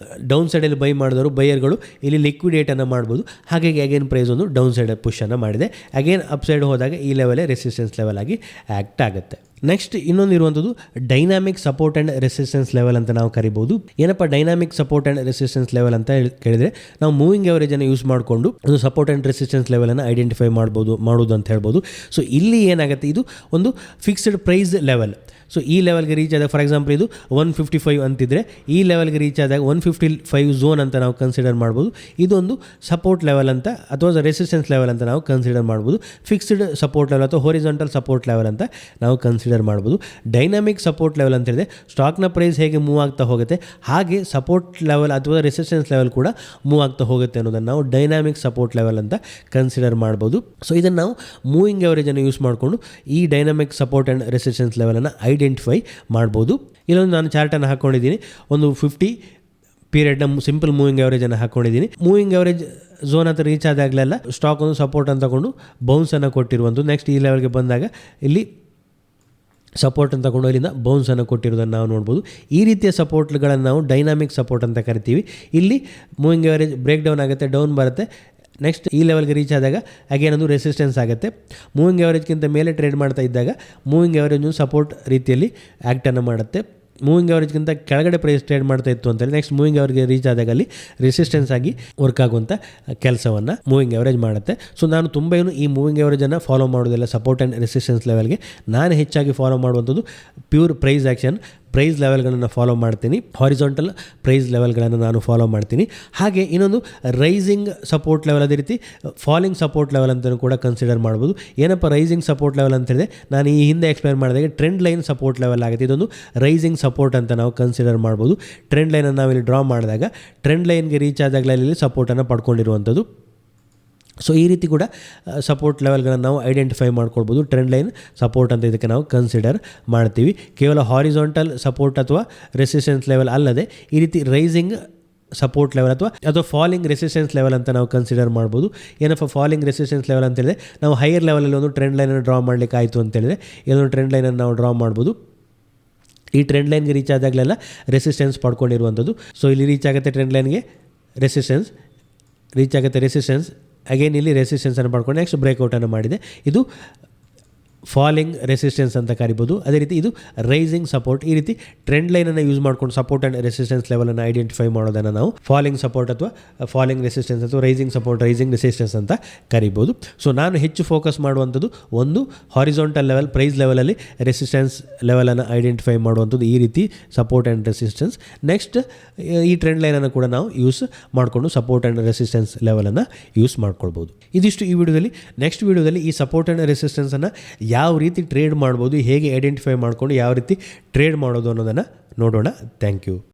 ಡೌನ್ ಸೈಡಲ್ಲಿ ಬೈ ಮಾಡಿದವರು ಬೈಯರ್ಗಳು ಇಲ್ಲಿ ಲಿಕ್ವಿಡೇಟನ್ನು ಮಾಡ್ಬೋದು. ಹಾಗಾಗಿ ಅಗೇನ್ ಪ್ರೈಸ್ ಒಂದು ಡೌನ್ ಸೈಡ್ ಪುಷನ್ನು ಮಾಡಿದೆ, ಅಗೇನ್ ಅಪ್ ಸೈಡ್ ಹೋದಾಗ ಈ ಲೆವೆಲೇ ರೆಸಿಸ್ಟೆನ್ಸ್ ಲೆವೆಲ್ ಆಗಿ ಆ್ಯಕ್ಟ್ ಆಗುತ್ತೆ. ನೆಕ್ಸ್ಟ್ ಇನ್ನೊಂದು ಇರುವಂಥದ್ದು dynamic support and resistance level ಅಂತ ನಾವು ಕರಿಬೋದು. ಏನಪ್ಪ dynamic support and resistance level ಅಂತ ಕೇಳಿದರೆ, ನಾವು ಮೂವಿಂಗ್ ಎವರೇಜನ್ನು ಯೂಸ್ ಮಾಡಿಕೊಂಡು ಒಂದು ಸಪೋರ್ಟ್ ಆ್ಯಂಡ್ ರೆಸಿಸ್ಟೆನ್ಸ್ ಲೆವೆಲನ್ನು ಐಡೆಂಟಿಫೈ ಮಾಡೋದು ಅಂತ ಹೇಳ್ಬೋದು. ಸೊ ಇಲ್ಲಿ ಏನಾಗುತ್ತೆ, ಇದು ಒಂದು ಫಿಕ್ಸ್ಡ್ ಪ್ರೈಸ್ ಲೆವೆಲ್. ಸೊ ಈ ಲೆವೆಲ್ಗೆ ರೀಚ್ ಆದಾಗ, ಫಾರ್ ಎಕ್ಸಾಂಪಲ್ ಇದು 155 ಅಂತಿದ್ರೆ, ಈ ಲೆವೆಲ್ಗೆ ರೀಚ್ ಆದಾಗ 155 ಝೋನ್ ಅಂತ ನಾವು ಕನ್ಸಿಡರ್ ಮಾಡ್ಬೋದು. ಇದೊಂದು ಸಪೋರ್ಟ್ ಲೆವೆಲ್ ಅಂತ ಅಥವಾ ರೆಸಿಸ್ಟೆನ್ಸ್ ಲೆವೆಲ್ ಅಂತ ನಾವು ಕನ್ಸಿಡರ್ ಮಾಡ್ಬೋದು. ಫಿಕ್ಸ್ಡ್ ಸಪೋರ್ಟ್ ಲೆವೆಲ್ ಅಥವಾ ಹೊರಿಜಾಂಟಲ್ ಸಪೋರ್ಟ್ ಲೆವೆಲ್ ಅಂತ ನಾವು ಕನ್ಸಿಡರ್ ಮಾಡ್ಬೋದು. ಡೈನಾಮಿಕ್ ಸಪೋರ್ಟ್ ಲೆವೆಲ್ ಅಂತ ಹೇಳಿದ್ರೆ, ಸ್ಟಾಕ್ನ ಪ್ರೈಸ್ ಹೇಗೆ ಮೂವ್ ಆಗ್ತಾ ಹೋಗುತ್ತೆ ಹಾಗೆ ಸಪೋರ್ಟ್ ಲೆವೆಲ್ ಅಥವಾ ರೆಸಿಸ್ಟೆನ್ಸ್ ಲೆವೆಲ್ ಕೂಡ ಮೂವ್ ಆಗ್ತಾ ಹೋಗುತ್ತೆ ಅನ್ನೋದನ್ನು ನಾವು ಡೈನಾಮಿಕ್ ಸಪೋರ್ಟ್ ಲೆವೆಲ್ ಅಂತ ಕನ್ಸಿಡರ್ ಮಾಡ್ಬೋದು. ಸೊ ಇದನ್ನು ನಾವು ಮೂವಿಂಗ್ ಎವರೇಜನ್ನು ಯೂಸ್ ಮಾಡಿಕೊಂಡು ಈ ಡೈನಾಮಿಕ್ ಸಪೋರ್ಟ್ ಆ್ಯಂಡ್ ರೆಸಿಸ್ಟೆನ್ಸ್ ಲೆವೆಲನ್ನು ಐಡೆಂಟಿಫೈ ಮಾಡ್ಬೋದು. ಇಲ್ಲೊಂದು ನಾನು ಚಾರ್ಟನ್ನು ಹಾಕ್ಕೊಂಡಿದ್ದೀನಿ, ಒಂದು 50 ಪೀರಿಯಡ್ನ ಸಿಂಪಲ್ ಮೂವಿಂಗ್ ಎವರೇಜನ್ನು ಹಾಕ್ಕೊಂಡಿದ್ದೀನಿ. ಮೂವಿಂಗ್ ಎವರೇಜ್ ಝೋನ್ ಹತ್ರ ರೀಚ್ ಆದಾಗಲೆಲ್ಲ ಸ್ಟಾಕ್ ಒಂದು ಸಪೋರ್ಟನ್ನು ತಗೊಂಡು ಬೌನ್ಸನ್ನು ಕೊಟ್ಟಿರುವಂಥದ್ದು. ನೆಕ್ಸ್ಟ್ ಈ ಲೆವೆಲ್ಗೆ ಬಂದಾಗ ಇಲ್ಲಿ ಸಪೋರ್ಟನ್ನು ತಗೊಂಡು ಇಲ್ಲಿಂದ ಬೌನ್ಸನ್ನು ಕೊಟ್ಟಿರೋದನ್ನು ನಾವು ನೋಡ್ಬೋದು. ಈ ರೀತಿಯ ಸಪೋರ್ಟ್ಗಳನ್ನು ನಾವು ಡೈನಾಮಿಕ್ ಸಪೋರ್ಟ್ ಅಂತ ಕರಿತೀವಿ. ಇಲ್ಲಿ ಮೂವಿಂಗ್ ಎವರೇಜ್ ಬ್ರೇಕ್ ಡೌನ್ ಆಗುತ್ತೆ, ಡೌನ್ ಬರುತ್ತೆ, ನೆಕ್ಸ್ಟ್ ಈ ಲೆವೆಲ್ಗೆ ರೀಚ್ ಆದಾಗ ಅಗೇನ್ ಅದು ರೆಸಿಸ್ಟೆನ್ಸ್ ಆಗುತ್ತೆ. ಮೂವಿಂಗ್ ಎವರೇಜ್ಗಿಂತ ಮೇಲೆ ಟ್ರೇಡ್ ಮಾಡ್ತಾ ಇದ್ದಾಗ ಮೂವಿಂಗ್ ಎವರೇಜ್ ಸಪೋರ್ಟ್ ರೀತಿಯಲ್ಲಿ ಆ್ಯಕ್ಟನ್ನು ಮಾಡುತ್ತೆ. ಮೂವಿಂಗ್ ಎವರೇಜ್ಗಿಂತ ಕೆಳಗಡೆ ಪ್ರೈಸ್ ಟ್ರೇಡ್ ಮಾಡ್ತಾ ಇತ್ತು ಅಂತೇಳಿ ನೆಕ್ಸ್ಟ್ ಮೂವಿಂಗ್ ಎವರೇಜ್ಗೆ ರೀಚ್ ಆದಾಗ ಅಲ್ಲಿ ರೆಸಿಸ್ಟೆನ್ಸ್ ಆಗಿ ವರ್ಕ್ ಆಗುವಂಥ ಕೆಲಸವನ್ನು ಮೂವಿಂಗ್ ಎವರೇಜ್ ಮಾಡುತ್ತೆ. ಸೊ ನಾನು ತುಂಬ ಈ ಮೂವಿಂಗ್ ಎವರೇಜನ್ನು ಫಾಲೋ ಮಾಡೋದಿಲ್ಲ ಸಪೋರ್ಟ್ ಆ್ಯಂಡ್ ರೆಸಿಸ್ಟೆನ್ಸ್ ಲೆವೆಲ್ಗೆ. ನಾನು ಹೆಚ್ಚಾಗಿ ಫಾಲೋ ಮಾಡುವಂಥದ್ದು ಪ್ಯೂರ್ ಪ್ರೈಸ್ ಆ್ಯಕ್ಷನ್, ಪ್ರೈಸ್ ಲೆವೆಲ್ಗಳನ್ನು ಫಾಲೋ ಮಾಡ್ತೀನಿ, ಹಾರಿಜಾಂಟಲ್ ಪ್ರೈಸ್ ಲೆವೆಲ್ಗಳನ್ನು ನಾನು ಫಾಲೋ ಮಾಡ್ತೀನಿ. ಹಾಗೆ ಇನ್ನೊಂದು ರೈಸಿಂಗ್ ಸಪೋರ್ಟ್ ಲೆವೆಲ್, ಅದೇ ರೀತಿ ಫಾಲಿಂಗ್ ಸಪೋರ್ಟ್ ಲೆವೆಲ್ ಅಂತಲೂ ಕೂಡ ಕನ್ಸಿಡರ್ ಮಾಡ್ಬೋದು. ಏನಪ್ಪ ರೈಸಿಂಗ್ ಸಪೋರ್ಟ್ ಲೆವೆಲ್ ಅಂತ ಹೇಳಿದೆ, ನಾನು ಈ ಹಿಂದೆ ಎಕ್ಸ್ಪ್ಲೈನ್ ಮಾಡಿದಾಗ ಟ್ರೆಂಡ್ ಲೈನ್ ಸಪೋರ್ಟ್ ಲೆವೆಲ್ ಆಗುತ್ತೆ. ಇದೊಂದು ರೈಸಿಂಗ್ ಸಪೋರ್ಟ್ ಅಂತ ನಾವು ಕನ್ಸಿಡರ್ ಮಾಡ್ಬೋದು. ಟ್ರೆಂಡ್ ಲೈನನ್ನು ನಾವಿಲ್ಲಿ ಡ್ರಾ ಮಾಡಿದಾಗ ಟ್ರೆಂಡ್ ಲೈನ್ಗೆ ರೀಚ್ ಆದಾಗಲೇ ಇಲ್ಲಿ ಸಪೋರ್ಟನ್ನು ಪಡ್ಕೊಂಡಿರುವಂಥದ್ದು. ಸೊ ಈ ರೀತಿ ಕೂಡ ಸಪೋರ್ಟ್ ಲೆವೆಲ್ಗಳನ್ನು ನಾವು ಐಡೆಂಟಿಫೈ ಮಾಡ್ಕೊಳ್ಬೋದು. ಟ್ರೆಂಡ್ ಲೈನ್ ಸಪೋರ್ಟ್ ಅಂತ ಇದಕ್ಕೆ ನಾವು ಕನ್ಸಿಡರ್ ಮಾಡ್ತೀವಿ. ಕೇವಲ ಹಾರಿಜಾಂಟಲ್ ಸಪೋರ್ಟ್ ಅಥವಾ ರೆಸಿಸ್ಟೆನ್ಸ್ ಲೆವೆಲ್ ಅಲ್ಲದೆ ಈ ರೀತಿ ರೈಸಿಂಗ್ ಸಪೋರ್ಟ್ ಲೆವೆಲ್ ಅಥವಾ ಫಾಲಿಂಗ್ ರೆಸಿಸ್ಟೆನ್ಸ್ ಲೆವೆಲ್ ಅಂತ ನಾವು ಕನ್ಸಿಡರ್ ಮಾಡ್ಬೋದು. ಏನಪ್ಪ ಫಾಲಿಂಗ್ ರೆಸಿಸ್ಟೆನ್ಸ್ ಲೆವೆಲ್ ಅಂತ ಹೇಳಿದ್ರೆ ನಾವು ಹೈಯರ್ ಲೆವೆಲಲ್ಲಿ ಒಂದು ಟ್ರೆಂಡ್ ಲೈನನ್ನು ಡ್ರಾ ಮಾಡಲಿಕ್ಕೆ ಆಯಿತು ಅಂತೇಳಿದ್ರೆ ಇದೊಂದು ಟ್ರೆಂಡ್ ಲೈನನ್ನು ನಾವು ಡ್ರಾ ಮಾಡ್ಬೋದು. ಈ ಟ್ರೆಂಡ್ ಲೈನ್ಗೆ ರೀಚ್ ಆದಾಗಲೆಲ್ಲ ರೆಸಿಸ್ಟೆನ್ಸ್ ಪಡ್ಕೊಂಡಿರುವಂಥದ್ದು. ಸೊ ಇಲ್ಲಿ ರೀಚ್ ಆಗುತ್ತೆ ಟ್ರೆಂಡ್ ಲೈನ್ಗೆ ರೆಸಿಸ್ಟೆನ್ಸ್ ಅಗೇನ್ ಇಲ್ಲಿ ರೆಸಿಸ್ಟೆನ್ಸನ್ನು ಪಡ್ಕೊಂಡು ನೆಕ್ಸ್ಟ್ ಬ್ರೇಕ್ಔಟನ್ನು ಮಾಡಿದೆ. ಇದು ಫಾಲಿಂಗ್ ರೆಸಿಸ್ಟೆನ್ಸ್ ಅಂತ ಕರಿಬೋದು. ಅದೇ ರೀತಿ ಇದು ರೈಸಿಂಗ್ ಸಪೋರ್ಟ್. ಈ ರೀತಿ ಟ್ರೆಂಡ್ ಲೈನನ್ನು ಯೂಸ್ ಮಾಡ್ಕೊಂಡು ಸಪೋರ್ಟ್ ಆ್ಯಂಡ್ ರೆಸಿಸ್ಟೆನ್ಸ್ ಲೆವೆಲನ್ನು ಐಡೆಂಟಿಫೈ ಮಾಡೋದನ್ನು ನಾವು ಫಾಲಿಂಗ್ ಸಪೋರ್ಟ್ ಅಥವಾ ಫಾಲಿಂಗ್ ರೆಸಿಸ್ಟೆನ್ಸ್ ಅಥವಾ ರೈಸಿಂಗ್ ಸಪೋರ್ಟ್ ರೈಸಿಂಗ್ ರೆಸಿಸ್ಟೆನ್ಸ್ ಅಂತ ಕರಿಬೋದು. ಸೊ ನಾನು ಹೆಚ್ಚು ಫೋಕಸ್ ಮಾಡುವಂಥದ್ದು ಒಂದು ಹಾರಿಜಾಂಟಲ್ ಲೆವೆಲ್ ಪ್ರೈಸ್ ಲೆವೆಲಲ್ಲಿ ರೆಸಿಸ್ಟೆನ್ಸ್ ಲೆವೆಲನ್ನು ಐಡೆಂಟಿಫೈ ಮಾಡುವಂಥದ್ದು ಈ ರೀತಿ ಸಪೋರ್ಟ್ ಆ್ಯಂಡ್ ರೆಸಿಸ್ಟೆನ್ಸ್. ನೆಕ್ಸ್ಟ್ ಈ ಟ್ರೆಂಡ್ ಲೈನನ್ನು ಕೂಡ ನಾವು ಯೂಸ್ ಮಾಡಿಕೊಂಡು ಸಪೋರ್ಟ್ ಆ್ಯಂಡ್ ರೆಸಿಸ್ಟೆನ್ಸ್ ಲೆವೆಲನ್ನು ಯೂಸ್ ಮಾಡ್ಕೊಳ್ಬೋದು. ಇದಿಷ್ಟು ಈ ವಿಡಿಯೋದಲ್ಲಿ. ನೆಕ್ಸ್ಟ್ ವಿಡಿಯೋದಲ್ಲಿ ಈ ಸಪೋರ್ಟ್ ಆ್ಯಂಡ್ ರೆಸಿಸ್ಟೆನ್ಸನ್ನು ಯಾವ ರೀತಿ ಟ್ರೇಡ್ ಮಾಡ್ಬೋದು, ಹೇಗೆ ಐಡೆಂಟಿಫೈ ಮಾಡಿಕೊಂಡು ಯಾವ ರೀತಿ ಟ್ರೇಡ್ ಮಾಡೋದು ಅನ್ನೋದನ್ನು ನೋಡೋಣ. Thank you.